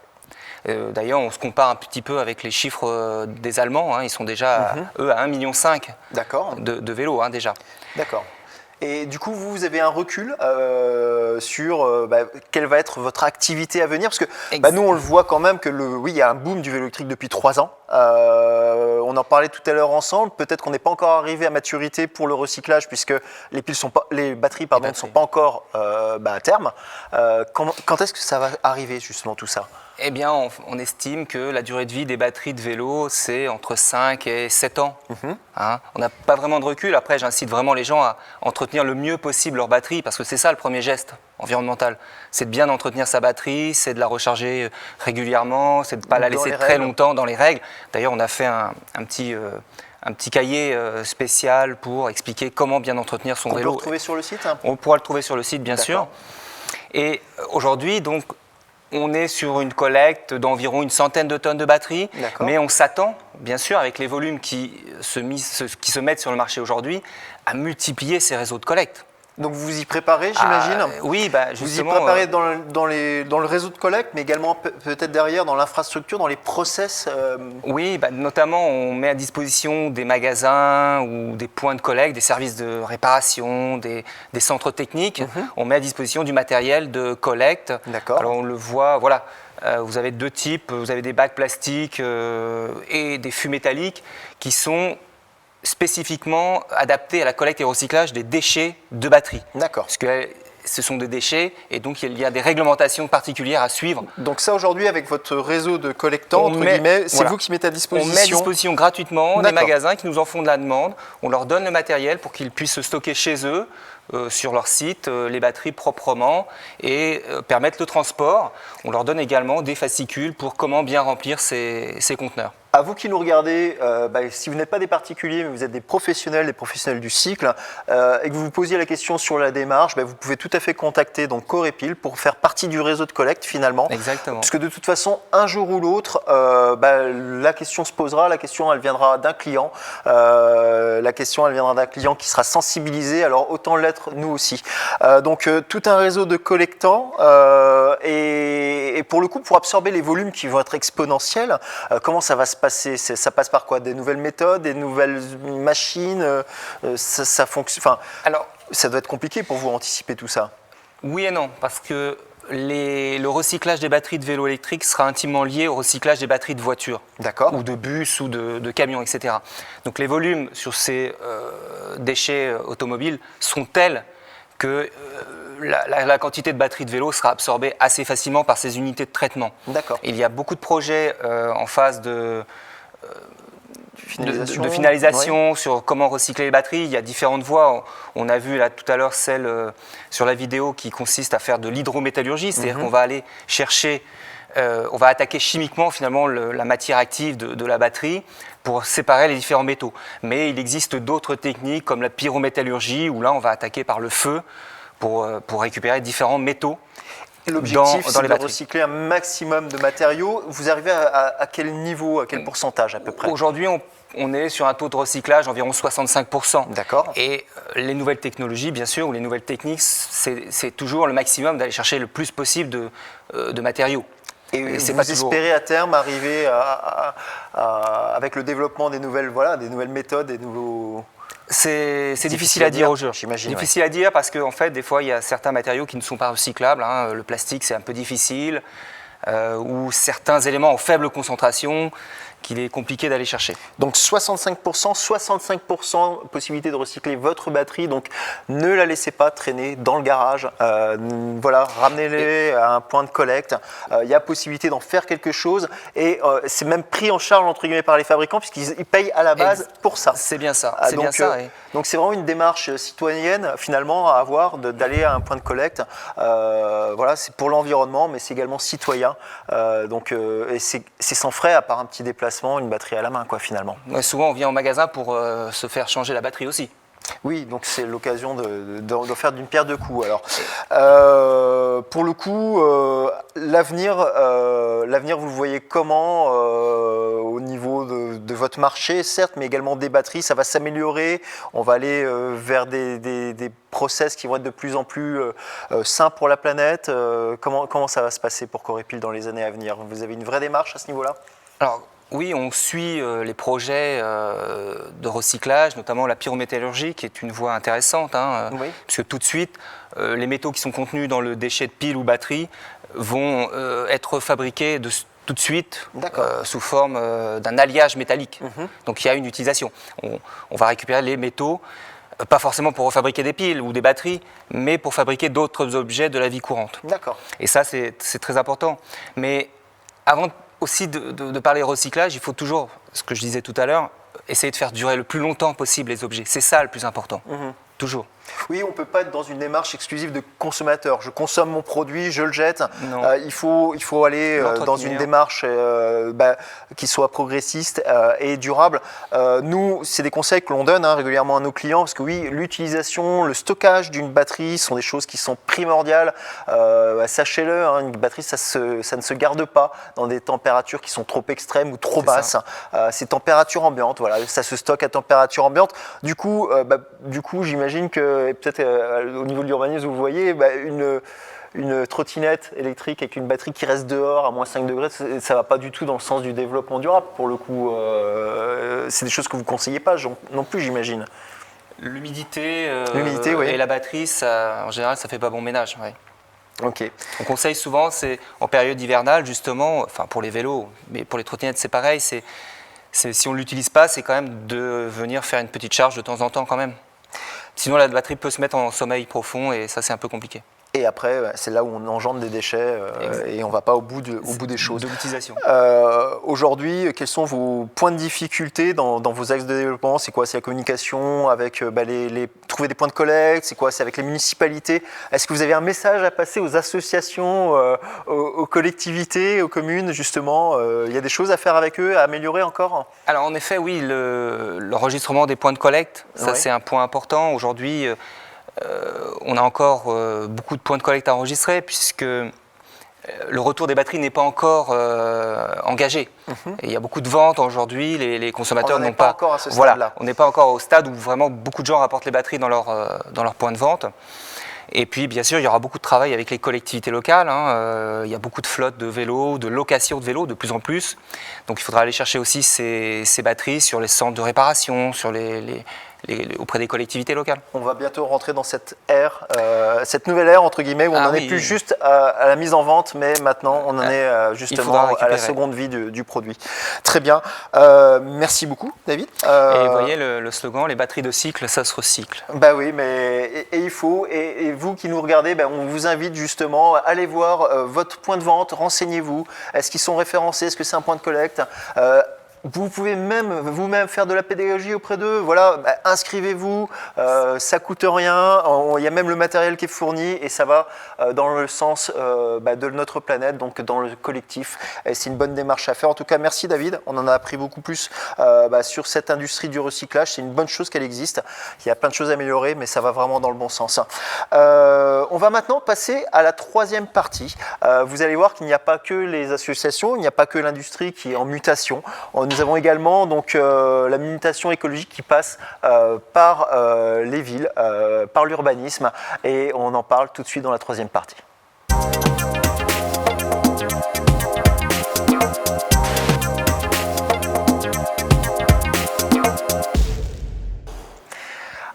D'ailleurs, on se compare un petit peu avec les chiffres des Allemands, ils sont déjà, eux, à 1,5 million de vélos déjà. D'accord. Et du coup, vous avez un recul sur quelle va être votre activité à venir? Parce que nous, on le voit quand même que il y a un boom du vélo électrique depuis 3 ans. On en parlait tout à l'heure ensemble. Peut-être qu'on n'est pas encore arrivé à maturité pour le recyclage puisque les batteries ne sont pas encore à terme. Quand est-ce que ça va arriver justement tout ça? Eh bien, on estime que la durée de vie des batteries de vélo, c'est entre 5 et 7 ans. On n'a pas vraiment de recul. Après, j'incite vraiment les gens à entretenir le mieux possible leur batterie, parce que c'est ça le premier geste environnemental. C'est de bien entretenir sa batterie, c'est de la recharger régulièrement, c'est de ne pas la laisser très longtemps dans les règles. D'ailleurs, on a fait un petit cahier spécial pour expliquer comment bien entretenir son vélo. On peut le retrouver sur le site? On pourra le trouver sur le site, bien sûr. Et aujourd'hui, donc, on est sur une collecte d'environ une centaine de tonnes de batteries, mais on s'attend, bien sûr, avec les volumes qui se mettent sur le marché aujourd'hui, à multiplier ces réseaux de collecte. Donc vous vous y préparez, j'imagine? Oui, justement. Vous y préparez dans le réseau de collecte, mais également peut-être derrière dans l'infrastructure, dans les process? Oui, notamment on met à disposition des magasins ou des points de collecte, des services de réparation, des centres techniques. On met à disposition du matériel de collecte. Alors on le voit, voilà. Vous avez 2 types, vous avez des bacs plastiques et des fûts métalliques qui sont spécifiquement adaptés à la collecte et au recyclage des déchets de batterie. D'accord. Parce que ce sont des déchets et donc il y a des réglementations particulières à suivre. Donc ça aujourd'hui avec votre réseau de collectants, entre guillemets, c'est vous qui mettez à disposition? On met à disposition gratuitement des magasins qui nous en font de la demande. On leur donne le matériel pour qu'ils puissent stocker chez eux, sur leur site, les batteries proprement et permettre le transport. On leur donne également des fascicules pour comment bien remplir ces conteneurs. À vous qui nous regardez, si vous n'êtes pas des particuliers, mais vous êtes des professionnels du cycle, et que vous vous posiez la question sur la démarche, vous pouvez tout à fait contacter donc Corépil pour faire partie du réseau de collecte finalement. Exactement. Parce que de toute façon, un jour ou l'autre, la question se posera, la question elle viendra d'un client, qui sera sensibilisé, alors autant l'être nous aussi. Donc tout un réseau de collectants, et pour le coup, pour absorber les volumes qui vont être exponentiels, comment ça va se passer? passer, ça passe par quoi? Des nouvelles méthodes, des nouvelles machines, ça fonctionne. Enfin, Alors, ça doit être compliqué pour vous anticiper tout ça. oui et non, parce que le recyclage des batteries de vélos électriques sera intimement lié au recyclage des batteries de voitures. D'accord. Ou de bus ou de camions, etc. Donc les volumes sur ces déchets automobiles sont tels que la quantité de batteries de vélo sera absorbée assez facilement par ces unités de traitement. D'accord. Il y a beaucoup de projets en phase de Finalisation. sur comment recycler les batteries. Il y a différentes voies. On a vu là tout à l'heure celle sur la vidéo qui consiste à faire de l'hydrométallurgie, c'est-à-dire qu'on va aller chercher, on va attaquer chimiquement finalement la matière active de la batterie pour séparer les différents métaux. Mais il existe d'autres techniques comme la pyrométallurgie où là on va attaquer par le feu pour récupérer différents métaux. L'objectif, dans c'est les de batteries. recycler un maximum de matériaux. Vous arrivez à quel niveau, à quel pourcentage à peu près? Aujourd'hui, on est sur un taux de recyclage environ 65%. D'accord. Et les nouvelles technologies, bien sûr, ou les nouvelles techniques, c'est toujours le maximum d'aller chercher le plus possible de matériaux. Et c'est vous pas toujours- espérez à terme arriver avec le développement des nouvelles méthodes, des nouveaux... C'est difficile à dire aujourd'hui. J'imagine. Difficile à dire parce qu'en fait, des fois, il y a certains matériaux qui ne sont pas recyclables. Hein. Le plastique, c'est un peu difficile. Ou certains éléments en faible concentration qu'il est compliqué d'aller chercher. Donc 65% possibilité de recycler votre batterie, donc ne la laissez pas traîner dans le garage, ramenez-les à un point de collecte, il y a possibilité d'en faire quelque chose et c'est même pris en charge entre guillemets par les fabricants puisqu'ils payent à la base pour ça. C'est bien ça. Ah, C'est bien ça. Donc c'est vraiment une démarche citoyenne finalement à avoir d'aller à un point de collecte. C'est pour l'environnement, mais c'est également citoyen. Et c'est sans frais à part un petit déplacement, une batterie à la main quoi finalement. Ouais, souvent, on vient au magasin pour se faire changer la batterie aussi. Oui, donc c'est l'occasion de faire d'une pierre deux coups. Alors, pour le coup, l'avenir, vous le voyez comment au niveau de votre marché, certes, mais également des batteries, ça va s'améliorer. On va aller vers des process qui vont être de plus en plus sains pour la planète. Comment ça va se passer pour Corépil dans les années à venir? Vous avez une vraie démarche à ce niveau-là? Alors, oui, on suit les projets de recyclage, notamment la pyrométallurgie, qui est une voie intéressante, Oui. puisque tout de suite, les métaux qui sont contenus dans le déchet de pile ou batterie vont être fabriqués tout de suite sous forme d'un alliage métallique. Donc il y a une utilisation. On va récupérer les métaux, pas forcément pour refabriquer des piles ou des batteries, mais pour fabriquer d'autres objets de la vie courante. D'accord. Et ça, c'est très important. Mais avant aussi de parler recyclage, il faut toujours, ce que je disais tout à l'heure, essayer de faire durer le plus longtemps possible les objets. C'est ça le plus important, toujours. Oui, on ne peut pas être dans une démarche exclusive de consommateur. Je consomme mon produit, je le jette. Non. Il faut aller dans une démarche qui soit progressiste et durable. Nous, c'est des conseils que l'on donne régulièrement à nos clients parce que oui, l'utilisation, le stockage d'une batterie sont des choses qui sont primordiales. Sachez-le, une batterie, ça ne se garde pas dans des températures qui sont trop extrêmes ou trop basses. C'est température ambiante, voilà, ça se stocke à température ambiante. Du coup, j'imagine que et peut-être au niveau de l'urbanisme, vous voyez, une trottinette électrique avec une batterie qui reste dehors à moins 5 degrés, ça ne va pas du tout dans le sens du développement durable. Pour le coup, c'est des choses que vous ne conseillez pas non plus, j'imagine. L'humidité oui. et la batterie, en général, ça ne fait pas bon ménage. Ouais. Ok. On conseille souvent, c'est en période hivernale, justement, enfin pour les vélos, mais pour les trottinettes, c'est pareil. Si on ne l'utilise pas, c'est quand même de venir faire une petite charge de temps en temps quand même. Sinon, la batterie peut se mettre en sommeil profond et ça, c'est un peu compliqué. Et après, c'est là où on engendre des déchets et on ne va pas au bout des choses. De l'utilisation. Aujourd'hui, quels sont vos points de difficulté dans vos axes de développement? C'est quoi? C'est la communication avec trouver des points de collecte? C'est quoi? C'est avec les municipalités? Est-ce que vous avez un message à passer aux associations, aux collectivités, aux communes, justement? Il y a des choses à faire avec eux, à améliorer encore? Alors, en effet, oui, l'enregistrement des points de collecte, ça, c'est un point important. Aujourd'hui, on a encore beaucoup de points de collecte à enregistrer puisque le retour des batteries n'est pas encore engagé. Et il y a beaucoup de ventes aujourd'hui, les consommateurs n'ont pas encore à ce stade-là. On n'est pas encore au stade où vraiment beaucoup de gens rapportent les batteries dans leur point de vente. Et puis, bien sûr, il y aura beaucoup de travail avec les collectivités locales. Il y a beaucoup de flottes de vélos, de location de vélos, de plus en plus. Donc, il faudra aller chercher aussi ces batteries sur les centres de réparation, auprès des collectivités locales. On va bientôt rentrer dans cette ère, cette nouvelle ère, entre guillemets, où on n'en est plus juste à la mise en vente, mais maintenant, on en est justement à la seconde vie du produit. Très bien. Merci beaucoup, David. Et vous voyez le slogan, les batteries de cycle, ça se recycle. Bah oui, mais il faut. Et vous qui nous regardez, on vous invite justement à aller voir votre point de vente, renseignez-vous. Est-ce qu'ils sont référencés? Est-ce que c'est un point de collecte? Vous pouvez même vous-même faire de la pédagogie auprès d'eux. Voilà, inscrivez-vous, ça coûte rien. Il y a même le matériel qui est fourni et ça va dans le sens de notre planète, donc dans le collectif. Et c'est une bonne démarche à faire. En tout cas, merci David. On en a appris beaucoup plus sur cette industrie du recyclage. C'est une bonne chose qu'elle existe. Il y a plein de choses à améliorer, mais ça va vraiment dans le bon sens. On va maintenant passer à la troisième partie. Vous allez voir qu'il n'y a pas que les associations, il n'y a pas que l'industrie qui est en mutation. Nous avons également donc, la mutation écologique qui passe par les villes, par l'urbanisme, et on en parle tout de suite dans la troisième partie.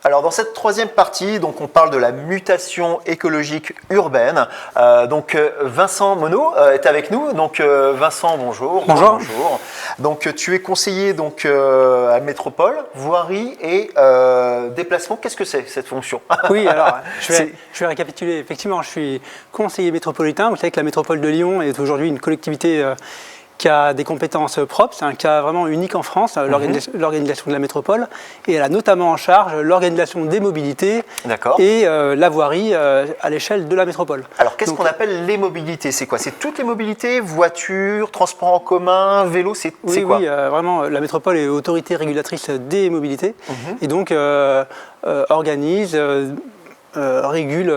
Alors dans cette troisième partie, donc on parle de la mutation écologique urbaine. Donc Vincent Monod est avec nous. Donc Vincent, bonjour. Bonjour. Bonjour. Donc tu es conseiller donc à Métropole, voirie et déplacement. Qu'est-ce que c'est cette fonction? Oui, alors je vais récapituler. Effectivement, je suis conseiller métropolitain. Vous savez que la métropole de Lyon est aujourd'hui une collectivité qui a des compétences propres. C'est un cas vraiment unique en France, l'organisation de la métropole. Et elle a notamment en charge l'organisation des mobilités et la voirie à l'échelle de la métropole. Alors, qu'est-ce qu'on appelle les mobilités? C'est quoi? C'est toutes les mobilités, voitures, transports en commun, vélo, c'est quoi? Oui, vraiment, la métropole est autorité régulatrice des mobilités et donc organise... régule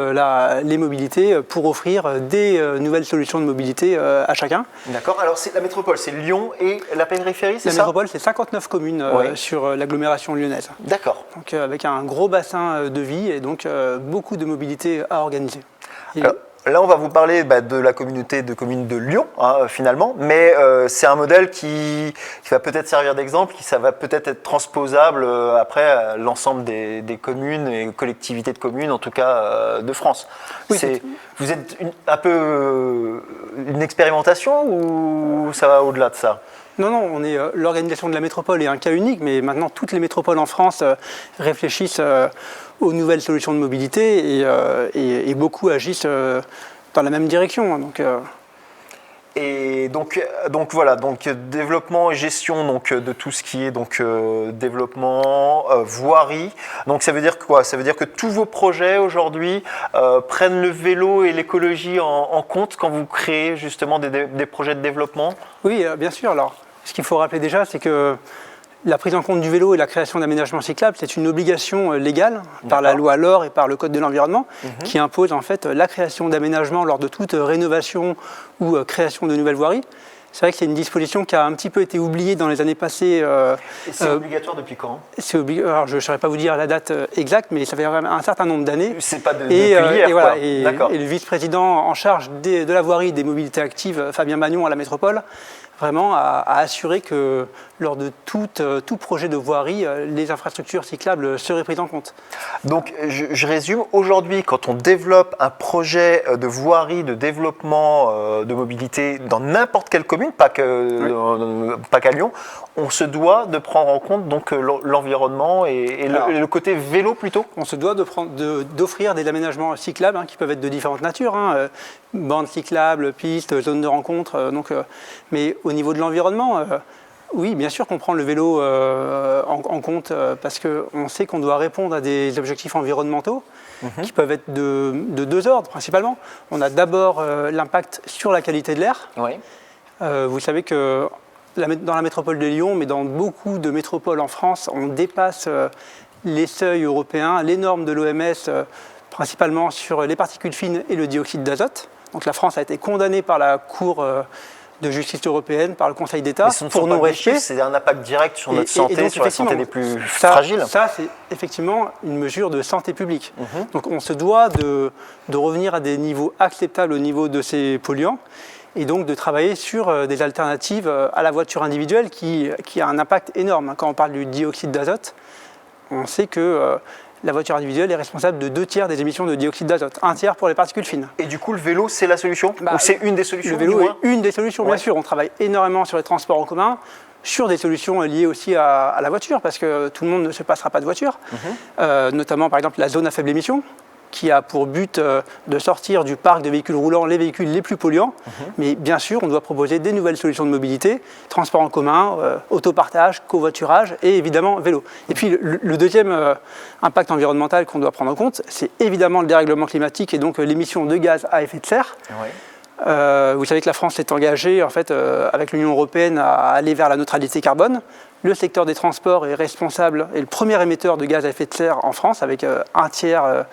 les mobilités pour offrir des nouvelles solutions de mobilité à chacun. D'accord, alors la métropole, c'est Lyon et la périphérie, c'est ça? La métropole, c'est 59 communes sur l'agglomération lyonnaise. D'accord. Donc avec un gros bassin de vie et donc beaucoup de mobilités à organiser. Alors, là, on va vous parler de la communauté de communes de Lyon, finalement, mais c'est un modèle qui va peut-être servir d'exemple, ça va peut-être être transposable après à l'ensemble des communes et collectivités de communes, en tout cas de France. Oui, vous êtes un peu une expérimentation ou ça va au-delà de ça? Non, l'organisation de la métropole est un cas unique, mais maintenant toutes les métropoles en France réfléchissent aux nouvelles solutions de mobilité et beaucoup agissent dans la même direction. Et donc voilà, donc développement et gestion donc de tout ce qui est donc développement, voirie. Donc ça veut dire quoi? Ça veut dire que tous vos projets aujourd'hui prennent le vélo et l'écologie en compte quand vous créez justement des projets de développement? Oui, bien sûr. Alors, ce qu'il faut rappeler déjà, c'est que la prise en compte du vélo et la création d'aménagements cyclables, c'est une obligation légale par la loi LOR et par le Code de l'environnement qui impose en fait la création d'aménagements lors de toute rénovation ou création de nouvelles voiries. C'est vrai que c'est une disposition qui a un petit peu été oubliée dans les années passées. Et c'est obligatoire depuis quand? Alors je ne saurais pas vous dire la date exacte, mais ça fait un certain nombre d'années. C'est pas depuis hier, quoi. Et le vice-président en charge de la voirie et des mobilités actives, Fabien Magnon à la métropole, vraiment à assurer que lors de tout projet de voirie, les infrastructures cyclables seraient prises en compte. Donc je résume, aujourd'hui quand on développe un projet de voirie, de développement de mobilité dans n'importe quelle commune, pas qu'à Lyon, on se doit de prendre en compte donc l'environnement et le côté vélo plutôt? On se doit d'offrir des aménagements cyclables qui peuvent être de différentes natures, bandes cyclables, pistes, zones de rencontre, mais au niveau de l'environnement, oui, bien sûr qu'on prend le vélo en compte parce qu'on sait qu'on doit répondre à des objectifs environnementaux qui peuvent être de deux ordres principalement. On a d'abord l'impact sur la qualité de l'air. Oui. Vous savez que dans la métropole de Lyon, mais dans beaucoup de métropoles en France, on dépasse les seuils européens, les normes de l'OMS, principalement sur les particules fines et le dioxyde d'azote. Donc la France a été condamnée par la Cour de justice européenne, par le Conseil d'État, Mais ce ne sont pour pas non-respect. des chiffres, c'est un impact direct sur notre Et santé, donc, sur la santé des effectivement, plus fragiles. Ça, c'est effectivement une mesure de santé publique. Donc on se doit de revenir à des niveaux acceptables au niveau de ces polluants et donc de travailler sur des alternatives à la voiture individuelle qui a un impact énorme. Quand on parle du dioxyde d'azote, on sait que la voiture individuelle est responsable de 2 tiers des émissions de dioxyde d'azote, 1 tiers pour les particules fines. Et du coup, le vélo, c'est la solution? Ou c'est une des solutions? Le vélo du est moins une des solutions, bien sûr. On travaille énormément sur les transports en commun, sur des solutions liées aussi à la voiture, parce que tout le monde ne se passera pas de voiture. Notamment, par exemple, la zone à faible émission, qui a pour but de sortir du parc de véhicules roulants les véhicules les plus polluants. Mais bien sûr, on doit proposer des nouvelles solutions de mobilité, transport en commun, autopartage, covoiturage et évidemment vélo. Et puis le deuxième impact environnemental qu'on doit prendre en compte, c'est évidemment le dérèglement climatique et donc l'émission de gaz à effet de serre. Vous savez que la France s'est engagée en fait, avec l'Union européenne à aller vers la neutralité carbone. Le secteur des transports est responsable, est le premier émetteur de gaz à effet de serre en France, avec 1 tiers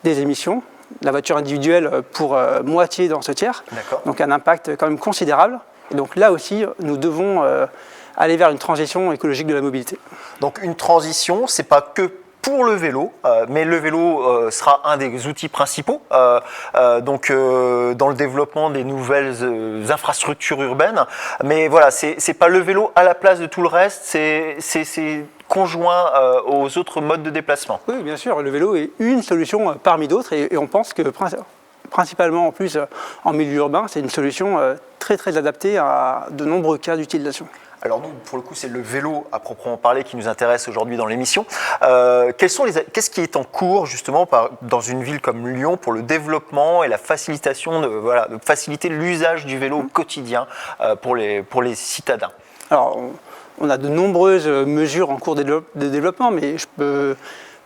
des émissions. La voiture individuelle pour moitié dans ce tiers. Donc un impact quand même considérable. Et donc là aussi, nous devons aller vers une transition écologique de la mobilité. Donc une transition, c'est pas que pour le vélo, mais le vélo sera un des outils principaux dans le développement des nouvelles infrastructures urbaines. Mais voilà, c'est pas le vélo à la place de tout le reste, c'est conjoint aux autres modes de déplacement. Oui, bien sûr, le vélo est une solution parmi d'autres et on pense que principalement en plus en milieu urbain, c'est une solution très très adaptée à de nombreux cas d'utilisation. Alors nous, pour le coup, c'est le vélo à proprement parler qui nous intéresse aujourd'hui dans l'émission. Qu'est-ce qui est en cours justement dans une ville comme Lyon pour le développement et la facilitation de faciliter l'usage du vélo au quotidien pour les citadins? Alors, on a de nombreuses mesures en cours de développement, mais je peux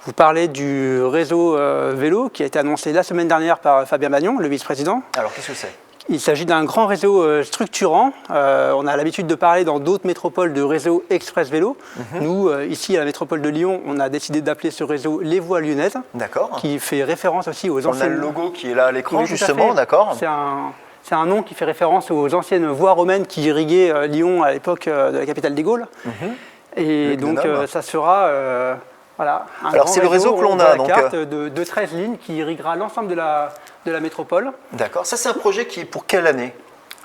vous parler du réseau vélo qui a été annoncé la semaine dernière par Fabien Bagnon, le vice-président. Alors, qu'est-ce que c'est? Il s'agit d'un grand réseau structurant. On a l'habitude de parler dans d'autres métropoles de réseau express vélo. Nous, ici à la métropole de Lyon, on a décidé d'appeler ce réseau les voies lyonnaises, qui fait référence aussi aux anciennes... On a le logo qui est là à l'écran, oui, justement, d'accord. C'est un nom qui fait référence aux anciennes voies romaines qui irriguaient Lyon à l'époque de la capitale des Gaules. Et donc ça sera... voilà, alors c'est le réseau que l'on a, donc carte de 13 lignes qui irriguera l'ensemble de la métropole. D'accord, ça c'est un projet qui est pour quelle année?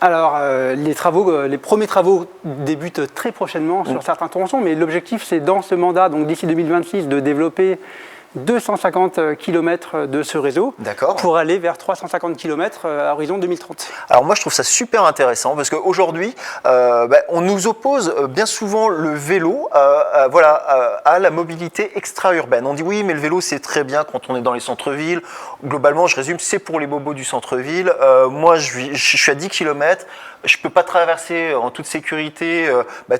Alors les premiers travaux débutent très prochainement sur certains tronçons, mais l'objectif c'est dans ce mandat, donc d'ici 2026, de développer 250 km de ce réseau pour aller vers 350 km à horizon 2030. Alors moi je trouve ça super intéressant parce qu'aujourd'hui on nous oppose bien souvent le vélo à la mobilité extra-urbaine. On dit oui mais le vélo c'est très bien quand on est dans les centres-villes. Globalement je résume, c'est pour les bobos du centre-ville. Moi je suis à 10 km. Je ne peux pas traverser en toute sécurité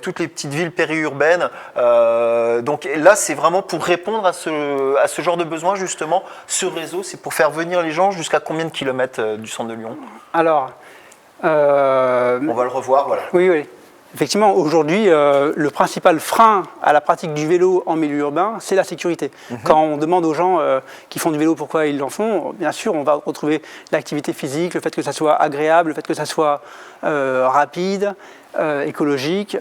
toutes les petites villes périurbaines. Donc là, c'est vraiment pour répondre à ce genre de besoin, justement. Ce réseau, c'est pour faire venir les gens jusqu'à combien de kilomètres du centre de Lyon? Alors, on va le revoir, voilà. Oui. Effectivement, aujourd'hui, le principal frein à la pratique du vélo en milieu urbain, c'est la sécurité. Quand on demande aux gens qui font du vélo pourquoi ils en font, bien sûr, on va retrouver l'activité physique, le fait que ça soit agréable, le fait que ça soit rapide, écologique,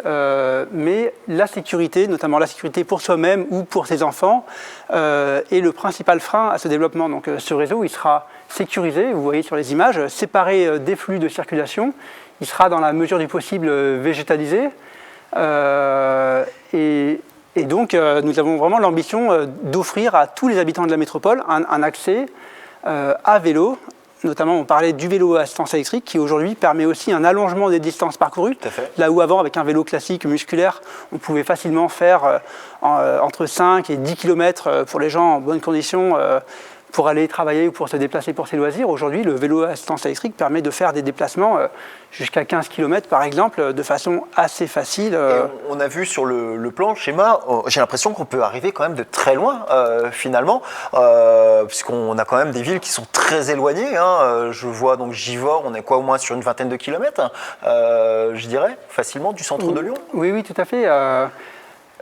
mais la sécurité, notamment la sécurité pour soi-même ou pour ses enfants, est le principal frein à ce développement. Donc ce réseau, il sera sécurisé, vous voyez sur les images, séparé des flux de circulation. Il sera dans la mesure du possible végétalisé. Et donc, nous avons vraiment l'ambition d'offrir à tous les habitants de la métropole un accès à vélo. Notamment, on parlait du vélo à assistance électrique qui aujourd'hui permet aussi un allongement des distances parcourues. Là où avant, avec un vélo classique musculaire, on pouvait facilement faire entre 5 et 10 km pour les gens en bonne condition pour aller travailler ou pour se déplacer pour ses loisirs. Aujourd'hui, le vélo à assistance électrique permet de faire des déplacements jusqu'à 15 km par exemple, de façon assez facile. On a vu sur le plan, le schéma, j'ai l'impression qu'on peut arriver quand même de très loin finalement, puisqu'on a quand même des villes qui sont très éloignées. Je vois donc Givors, on est quoi au moins sur une vingtaine de kilomètres, je dirais, facilement du centre de Lyon. Oui, tout à fait.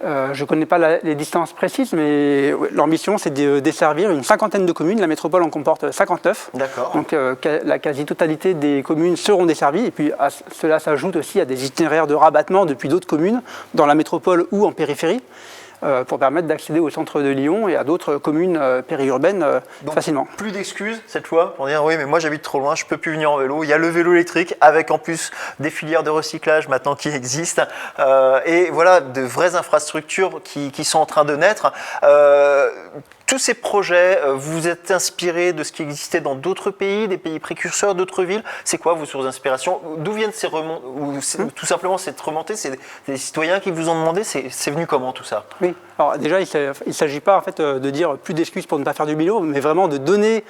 Je ne connais pas les distances précises, mais l'ambition, c'est de desservir une cinquantaine de communes. La métropole en comporte 59. D'accord. Donc la quasi-totalité des communes seront desservies. Et puis cela s'ajoute aussi à des itinéraires de rabattement depuis d'autres communes, dans la métropole ou en périphérie, pour permettre d'accéder au centre de Lyon et à d'autres communes périurbaines Donc, facilement. Plus d'excuses cette fois pour dire oui mais moi j'habite trop loin, je peux plus venir en vélo. Il y a le vélo électrique avec en plus des filières de recyclage maintenant qui existent et voilà de vraies infrastructures qui sont en train de naître. Tous ces projets, vous vous êtes inspiré de ce qui existait dans d'autres pays, des pays précurseurs, d'autres villes. C'est quoi vos sources d'inspiration? D'où viennent ces remontées? Ou tout simplement cette remontée, c'est des citoyens qui vous ont demandé? C'est venu comment tout ça? Oui, alors déjà il ne s'agit pas en fait, de dire plus d'excuses pour ne pas faire du vélo, mais vraiment de donner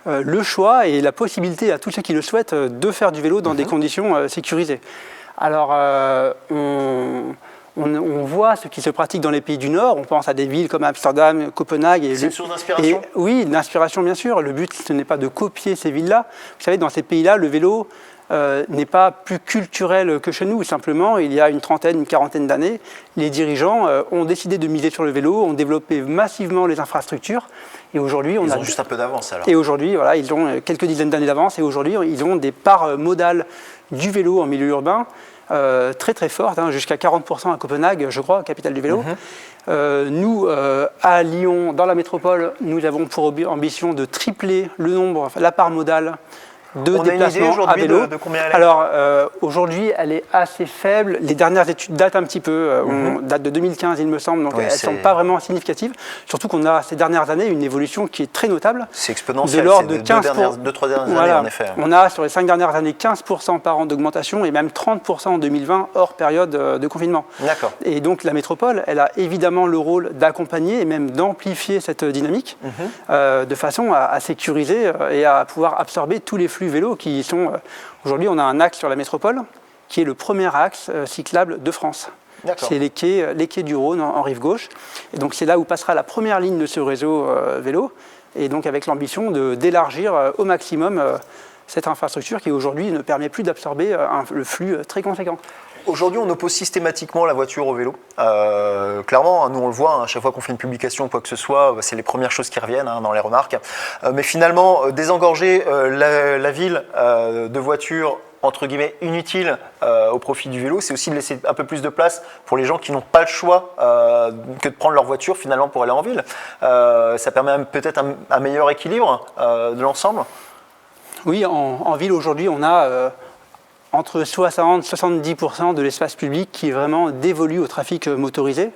le choix et la possibilité à tous ceux qui le souhaitent de faire du vélo dans des conditions sécurisées. Alors on voit ce qui se pratique dans les pays du Nord, on pense à des villes comme Amsterdam, Copenhague. C'est une source d'inspiration? Oui, l'inspiration bien sûr. Le but, ce n'est pas de copier ces villes-là. Vous savez, dans ces pays-là, le vélo n'est pas plus culturel que chez nous. Simplement, il y a une trentaine, une quarantaine d'années, les dirigeants ont décidé de miser sur le vélo, ont développé massivement les infrastructures. Et aujourd'hui, ils ont juste un peu d'avance alors. Et aujourd'hui, voilà, ils ont quelques dizaines d'années d'avance. Et aujourd'hui, ils ont des parts modales du vélo en milieu urbain très très forte, jusqu'à 40% à Copenhague, je crois, capitale du vélo. Nous, à Lyon, dans la métropole, nous avons pour ambition de tripler le nombre, la part modale de déplacements à vélo. De combien elle est? Alors aujourd'hui, elle est assez faible. Les dernières études datent un petit peu, datent de 2015 il me semble, donc elles ne sont pas vraiment significatives. Surtout qu'on a ces dernières années une évolution qui est très notable. C'est exponentiel, de l'ordre de 2-3 dernières années en effet. On a sur les 5 dernières années 15% par an d'augmentation et même 30% en 2020 hors période de confinement. D'accord. Et donc la métropole, elle a évidemment le rôle d'accompagner et même d'amplifier cette dynamique de façon à sécuriser et à pouvoir absorber tous les flux vélos qui sont... Aujourd'hui, on a un axe sur la métropole qui est le premier axe cyclable de France. C'est les quais du Rhône en rive gauche. Et donc c'est là où passera la première ligne de ce réseau vélo. Et donc avec l'ambition d'élargir au maximum cette infrastructure qui aujourd'hui ne permet plus d'absorber le flux très conséquent. Aujourd'hui, on oppose systématiquement la voiture au vélo. Clairement, nous on le voit, à chaque fois qu'on fait une publication ou quoi que ce soit, c'est les premières choses qui reviennent dans les remarques. Mais finalement, désengorger la ville de voitures entre guillemets inutiles au profit du vélo, c'est aussi de laisser un peu plus de place pour les gens qui n'ont pas le choix que de prendre leur voiture finalement pour aller en ville. Ça permet peut-être un meilleur équilibre de l'ensemble. Oui, en ville aujourd'hui, on a entre 60 et 70% de l'espace public qui est vraiment dévolu au trafic motorisé.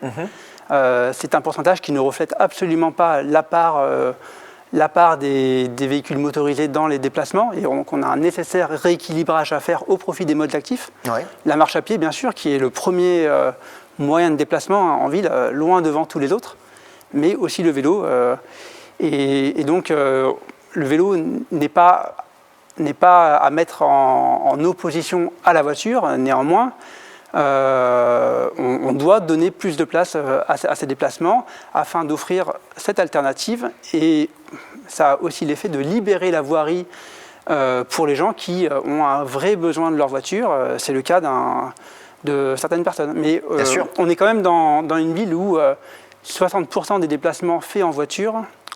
C'est un pourcentage qui ne reflète absolument pas la part des véhicules motorisés dans les déplacements. Et donc on a un nécessaire rééquilibrage à faire au profit des modes actifs. La marche à pied, bien sûr, qui est le premier moyen de déplacement en ville, loin devant tous les autres, mais aussi le vélo. Et donc le vélo n'est pas à mettre en opposition à la voiture. Néanmoins, on doit donner plus de place à ces déplacements afin d'offrir cette alternative. Et ça a aussi l'effet de libérer la voirie pour les gens qui ont un vrai besoin de leur voiture. C'est le cas de certaines personnes. Mais on est quand même dans une ville où 60% des déplacements faits en voiture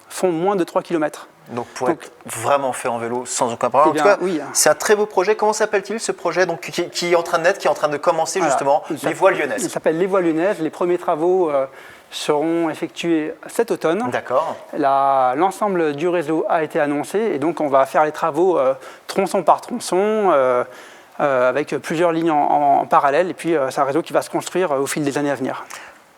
font moins de 3 km. Donc pour être vraiment fait en vélo sans aucun problème. En tout cas, c'est un très beau projet. Comment s'appelle-t-il ce projet qui est en train de naître, qui est en train de commencer justement, les Voies Lyonnaises? Il s'appelle les Voies Lyonnaises. Les premiers travaux seront effectués cet automne. D'accord. L'ensemble du réseau a été annoncé et donc on va faire les travaux tronçon par tronçon avec plusieurs lignes en parallèle. Et puis c'est un réseau qui va se construire au fil des années à venir.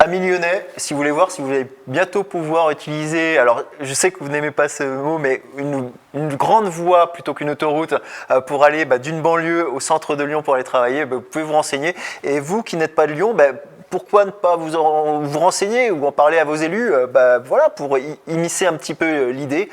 Amis lyonnais, si vous voulez voir, si vous allez bientôt pouvoir utiliser, alors je sais que vous n'aimez pas ce mot, mais une grande voie plutôt qu'une autoroute pour aller d'une banlieue au centre de Lyon pour aller travailler, vous pouvez vous renseigner. Et vous qui n'êtes pas de Lyon, pourquoi ne pas vous renseigner ou en parler à vos élus voilà, pour immiscer un petit peu l'idée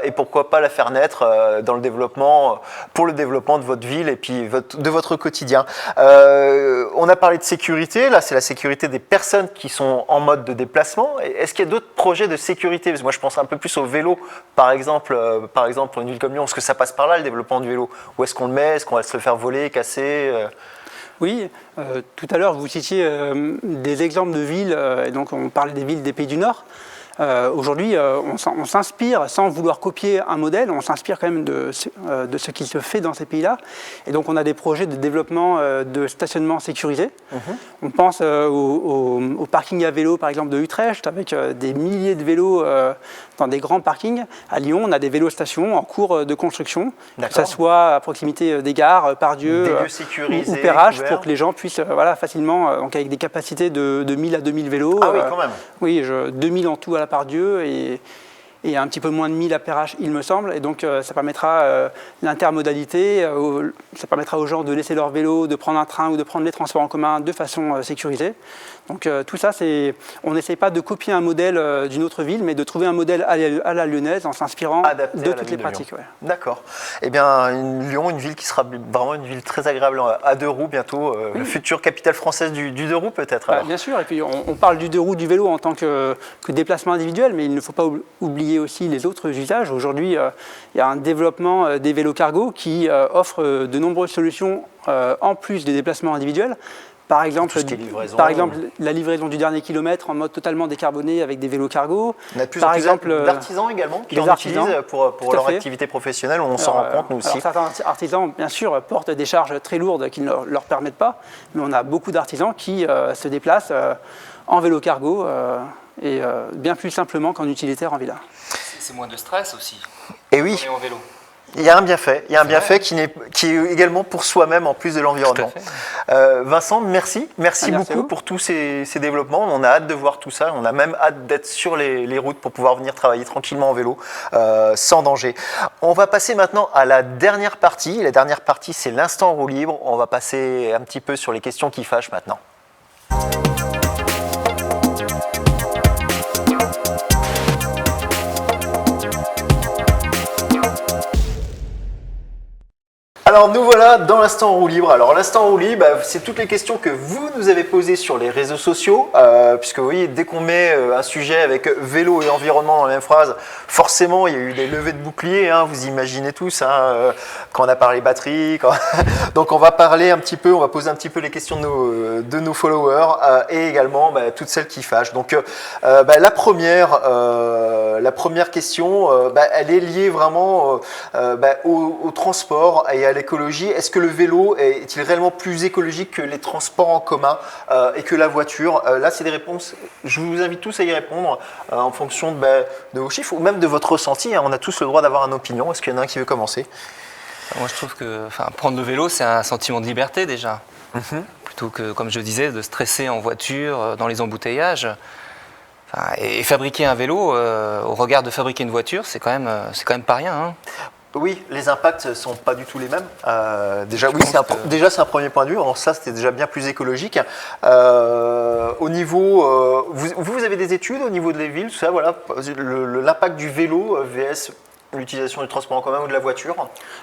et pourquoi pas la faire naître dans le développement, pour le développement de votre ville et puis de votre quotidien. On a parlé de sécurité, là c'est la sécurité des personnes qui sont en mode de déplacement. Est-ce qu'il y a d'autres projets de sécurité? Parce que moi je pense un peu plus au vélo par exemple pour une ville comme Lyon, parce que ça passe par là le développement du vélo. Où est-ce qu'on le met? Est-ce qu'on va se le faire voler, casser? Oui, tout à l'heure vous citiez des exemples de villes, et donc on parlait des villes des pays du Nord. Aujourd'hui, on s'inspire, sans vouloir copier un modèle, on s'inspire quand même de ce qui se fait dans ces pays-là. Et donc, on a des projets de développement de stationnement sécurisé. On pense au parking à vélo, par exemple, de Utrecht, avec des milliers de vélos dans des grands parkings. À Lyon, on a des vélostations en cours de construction, que ce soit à proximité des gares, Pardieu ou Perrache, pour que les gens puissent facilement, donc avec des capacités de 1000 à 2000 vélos. Ah oui, quand même. Oui, 2000 en tout à la Pardieu et un petit peu moins de 1000 à Perrache, il me semble. Et donc, ça permettra l'intermodalité, ça permettra aux gens de laisser leur vélo, de prendre un train ou de prendre les transports en commun de façon sécurisée. Donc, tout ça, on n'essaye pas de copier un modèle d'une autre ville, mais de trouver un modèle à la lyonnaise en s'inspirant de toutes les pratiques. Ouais. D'accord. Eh bien, Lyon, une ville qui sera vraiment une ville très agréable à deux roues bientôt, future capitale française du deux roues peut-être. Bien sûr, et puis on parle du deux roues, du vélo en tant que déplacement individuel, mais il ne faut pas oublier aussi les autres usages. Aujourd'hui, il y a un développement des vélos cargo qui offre de nombreuses solutions en plus des déplacements individuels. Par exemple, la livraison du dernier kilomètre en mode totalement décarboné avec des vélos cargo. On a de plus en plus d'artisans également qui en utilisent pour leur activité professionnelle. On s'en rend compte, nous aussi. Certains artisans, bien sûr, portent des charges très lourdes qui ne leur permettent pas. Mais on a beaucoup d'artisans qui se déplacent en vélo cargo et bien plus simplement qu'en utilitaire en villa. C'est moins de stress aussi. Et oui. En vélo. Il y a un bienfait, qui est également pour soi-même en plus de l'environnement. Vincent, merci beaucoup pour tous ces développements. On a hâte de voir tout ça, on a même hâte d'être sur les routes pour pouvoir venir travailler tranquillement en vélo, sans danger. On va passer maintenant à la dernière partie. La dernière partie, c'est l'instant roue libre. On va passer un petit peu sur les questions qui fâchent maintenant. Alors nous voilà dans l'instant roue libre. Alors l'instant roue libre, c'est toutes les questions que vous nous avez posées sur les réseaux sociaux, puisque vous voyez, dès qu'on met un sujet avec vélo et environnement dans la même phrase, forcément il y a eu des levées de boucliers, hein, vous imaginez tous, quand on a parlé batterie. Donc on va parler un petit peu, on va poser un petit peu les questions de nos followers et également toutes celles qui fâchent. Donc la première question, elle est liée vraiment au transport et à l'écologie. Est-ce que le vélo est-il réellement plus écologique que les transports en commun et que la voiture? Là, c'est des réponses. Je vous invite tous à y répondre en fonction de vos chiffres ou même de votre ressenti. On a tous le droit d'avoir une opinion. Est-ce qu'il y en a un qui veut commencer? Moi, je trouve que prendre le vélo, c'est un sentiment de liberté déjà. Plutôt que, comme je disais, de stresser en voiture, dans les embouteillages. Et fabriquer un vélo, au regard de fabriquer une voiture, c'est quand même pas rien. Hein. Oui, les impacts ne sont pas du tout les mêmes. Déjà, c'est un premier point de vue. Alors ça, c'était déjà bien plus écologique. Au niveau, vous avez des études au niveau de les villes, tout ça, voilà, l'impact du vélo vs l'utilisation du transport en commun ou de la voiture?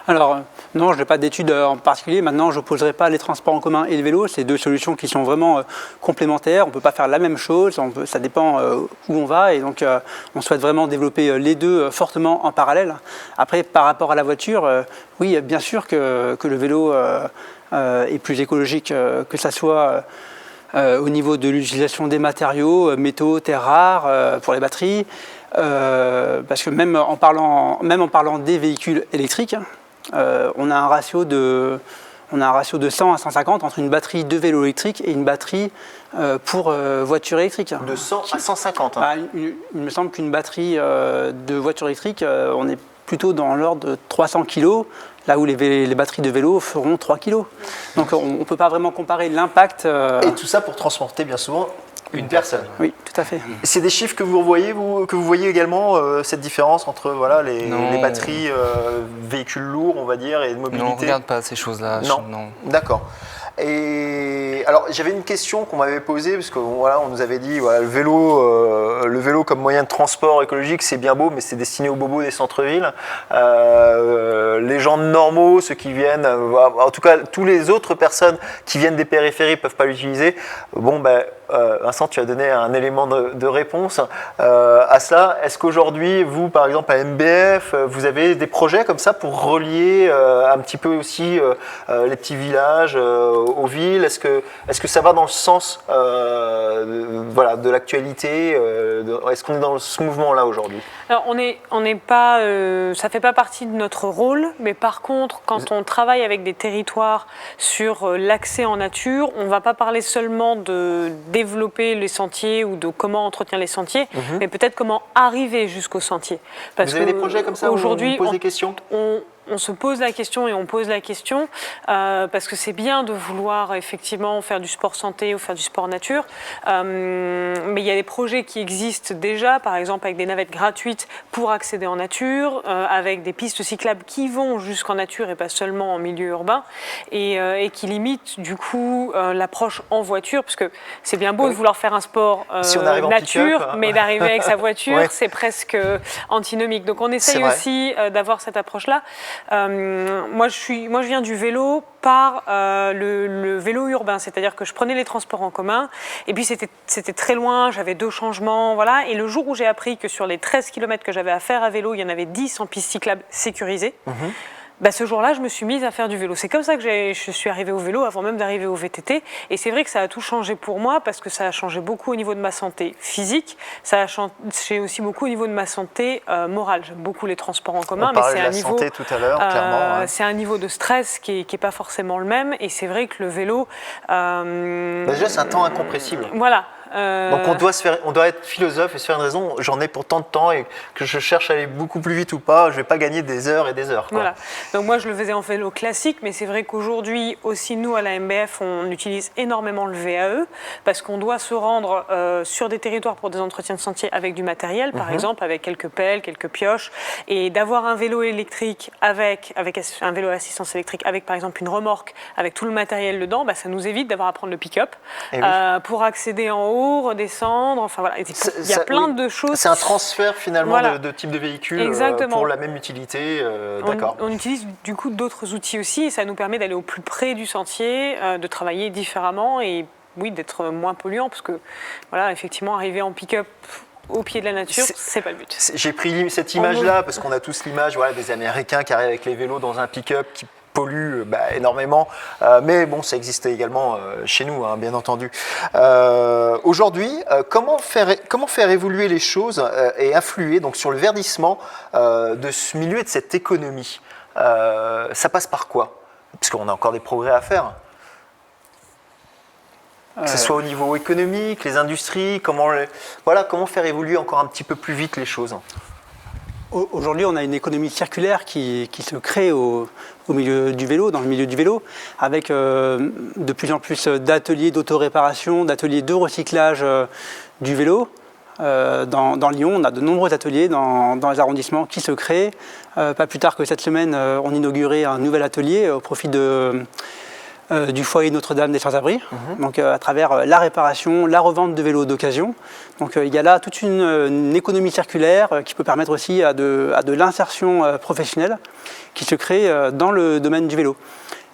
Alors, non, je n'ai pas d'études en particulier. Maintenant, je n'opposerai pas les transports en commun et le vélo. C'est deux solutions qui sont vraiment complémentaires. On ne peut pas faire la même chose. Ça dépend où on va. Et donc, on souhaite vraiment développer les deux fortement en parallèle. Après, par rapport à la voiture, oui, bien sûr que le vélo est plus écologique, que ça soit au niveau de l'utilisation des matériaux, métaux, terres rares, pour les batteries. Parce que même en parlant des véhicules électriques, on a un ratio de 100 à 150 entre une batterie de vélo électrique et une batterie pour voiture électrique. De 100 à 150 il me semble qu'une batterie de voiture électrique, on est plutôt dans l'ordre de 300 kg, là où les batteries de vélo feront 3 kg. Donc on ne peut pas vraiment comparer l'impact. Et tout ça pour transporter bien souvent une personne. Oui, tout à fait. C'est des chiffres que vous voyez également, cette différence entre les batteries véhicules lourds, on va dire, et de mobilité? Non, on ne regarde pas ces choses-là. Non. D'accord. Et alors j'avais une question qu'on m'avait posée parce que on nous avait dit le vélo comme moyen de transport écologique c'est bien beau mais c'est destiné aux bobos des centres-villes. Les gens normaux, ceux qui viennent, en tout cas toutes les autres personnes qui viennent des périphéries peuvent pas l'utiliser. Vincent, tu as donné un élément de réponse à ça. Est-ce qu'aujourd'hui, vous, par exemple, à MBF, vous avez des projets comme ça pour relier un petit peu aussi les petits villages aux villes? Est-ce que ça va dans le sens de l'actualité? Est-ce qu'on est dans ce mouvement-là aujourd'hui? Alors, on n'est pas, ça fait pas partie de notre rôle, mais par contre, quand on travaille avec des territoires sur l'accès en nature, on ne va pas parler seulement de développer les sentiers ou de comment entretenir les sentiers, mais peut-être comment arriver jusqu'au sentier. Vous avez des projets comme ça aujourd'hui, où on pose des questions? On se pose la question et on pose la question parce que c'est bien de vouloir effectivement faire du sport santé ou faire du sport nature, mais il y a des projets qui existent déjà, par exemple avec des navettes gratuites pour accéder en nature, avec des pistes cyclables qui vont jusqu'en nature et pas seulement en milieu urbain, et qui limitent du coup l'approche en voiture, parce que c'est bien beau de vouloir faire un sport si on arrive en nature, pick-up, mais d'arriver avec sa voiture, Ouais. c'est presque antinomique. Donc on essaye vrai. aussi d'avoir cette approche-là. Moi, je viens du vélo par le vélo urbain, c'est-à-dire que je prenais les transports en commun, et puis c'était très loin, j'avais 2 changements, voilà. Et le jour où j'ai appris que sur les 13 km que j'avais à faire à vélo, il y en avait 10 en piste cyclable sécurisée, bah, ce jour-là, je me suis mise à faire du vélo. C'est comme ça que je suis arrivée au vélo avant même d'arriver au VTT. Et c'est vrai que ça a tout changé pour moi parce que ça a changé beaucoup au niveau de ma santé physique. Ça a changé aussi beaucoup au niveau de ma santé morale. J'aime beaucoup les transports en commun, On mais parlait c'est de un la niveau, santé tout à l'heure, clairement. c'est un niveau de stress qui est pas forcément le même. Et c'est vrai que le vélo, Déjà, c'est un temps incompressible. voilà. Donc on doit être philosophe et se faire une raison. J'en ai pour tant de temps et que je cherche à aller beaucoup plus vite ou pas, je vais pas gagner des heures et des heures, quoi. Voilà. Donc moi je le faisais en vélo classique, mais c'est vrai qu'aujourd'hui aussi nous à la MBF on utilise énormément le VAE parce qu'on doit se rendre sur des territoires pour des entretiens de sentiers avec du matériel, par exemple avec quelques pelles, quelques pioches, et d'avoir un vélo électrique avec un vélo à assistance électrique avec par exemple une remorque avec tout le matériel dedans, bah, ça nous évite d'avoir à prendre le pick-up pour accéder en haut, redescendre, enfin voilà, il y a plein de choses. C'est un transfert finalement Voilà. de type de véhicule Exactement. pour la même utilité, d'accord. On utilise du coup d'autres outils aussi et ça nous permet d'aller au plus près du sentier, de travailler différemment et oui, d'être moins polluant parce que voilà, effectivement, arriver en pick-up au pied de la nature, c'est pas le but. J'ai pris cette image-là parce qu'on a tous l'image des Américains qui arrivent avec les vélos dans un pick-up qui pollue énormément, mais bon, ça existait également chez nous, hein, bien entendu. Aujourd'hui, comment faire évoluer les choses et influer donc sur le verdissement de ce milieu et de cette économie? Ça passe par quoi? Parce qu'on a encore des progrès à faire. Que ce soit au niveau économique, les industries, comment faire évoluer encore un petit peu plus vite les choses? Aujourd'hui, on a une économie circulaire qui se crée au milieu du vélo, dans le milieu du vélo, avec de plus en plus d'ateliers d'autoréparation, d'ateliers de recyclage du vélo. Dans Lyon, on a de nombreux ateliers dans les arrondissements qui se créent. Pas plus tard que cette semaine, on inaugurait un nouvel atelier au profit du foyer Notre-Dame des Sans-Abris, donc à travers la réparation, la revente de vélos d'occasion. Donc il y a là toute une économie circulaire qui peut permettre aussi à de l'insertion professionnelle qui se crée dans le domaine du vélo.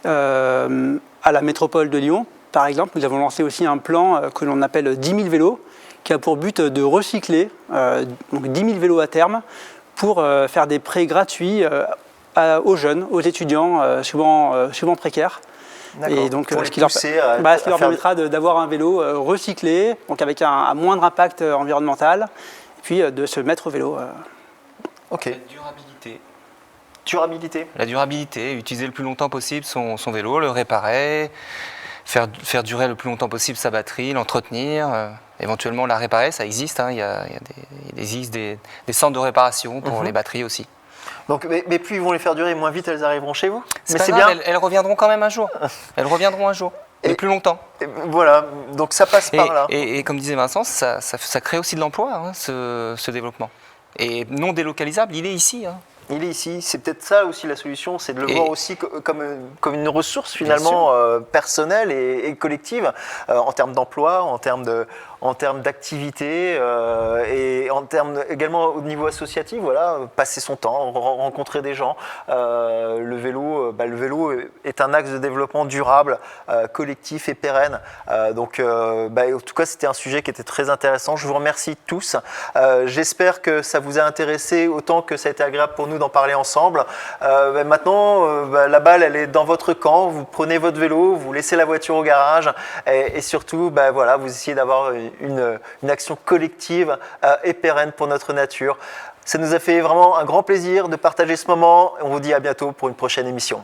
À la métropole de Lyon, par exemple, nous avons lancé aussi un plan que l'on appelle 10 000 vélos, qui a pour but de recycler donc 10 000 vélos à terme pour faire des prêts gratuits aux jeunes, aux étudiants, souvent précaires. Et donc, ce qui leur permettra d'avoir un vélo recyclé, donc avec un moindre impact environnemental, et puis de se mettre au vélo. Ok. Durabilité. La durabilité, utiliser le plus longtemps possible son vélo, le réparer, faire durer le plus longtemps possible sa batterie, l'entretenir, éventuellement la réparer, ça existe. Hein, il existe des centres de réparation pour les batteries aussi. Donc, mais plus ils vont les faire durer, moins vite elles arriveront chez vous. Mais c'est bien. Elles reviendront quand même un jour. Elles reviendront un jour, mais plus longtemps. Voilà, donc ça passe par là. Et comme disait Vincent, ça crée aussi de l'emploi, hein, ce développement. Et non délocalisable, il est ici. Hein. Il est ici, c'est peut-être ça aussi la solution, c'est de le voir aussi comme une ressource finalement personnelle et collective en termes d'emploi, en termes en termes d'activité et en termes également au niveau associatif, voilà, passer son temps, rencontrer des gens. Le vélo est un axe de développement durable, collectif et pérenne. En tout cas, c'était un sujet qui était très intéressant. Je vous remercie tous. J'espère que ça vous a intéressé autant que ça a été agréable pour nous d'en parler ensemble. Maintenant, la balle, elle est dans votre camp. Vous prenez votre vélo, vous laissez la voiture au garage et surtout, vous essayez d'avoir une action collective et pérenne pour notre nature. Ça nous a fait vraiment un grand plaisir de partager ce moment. On vous dit à bientôt pour une prochaine émission.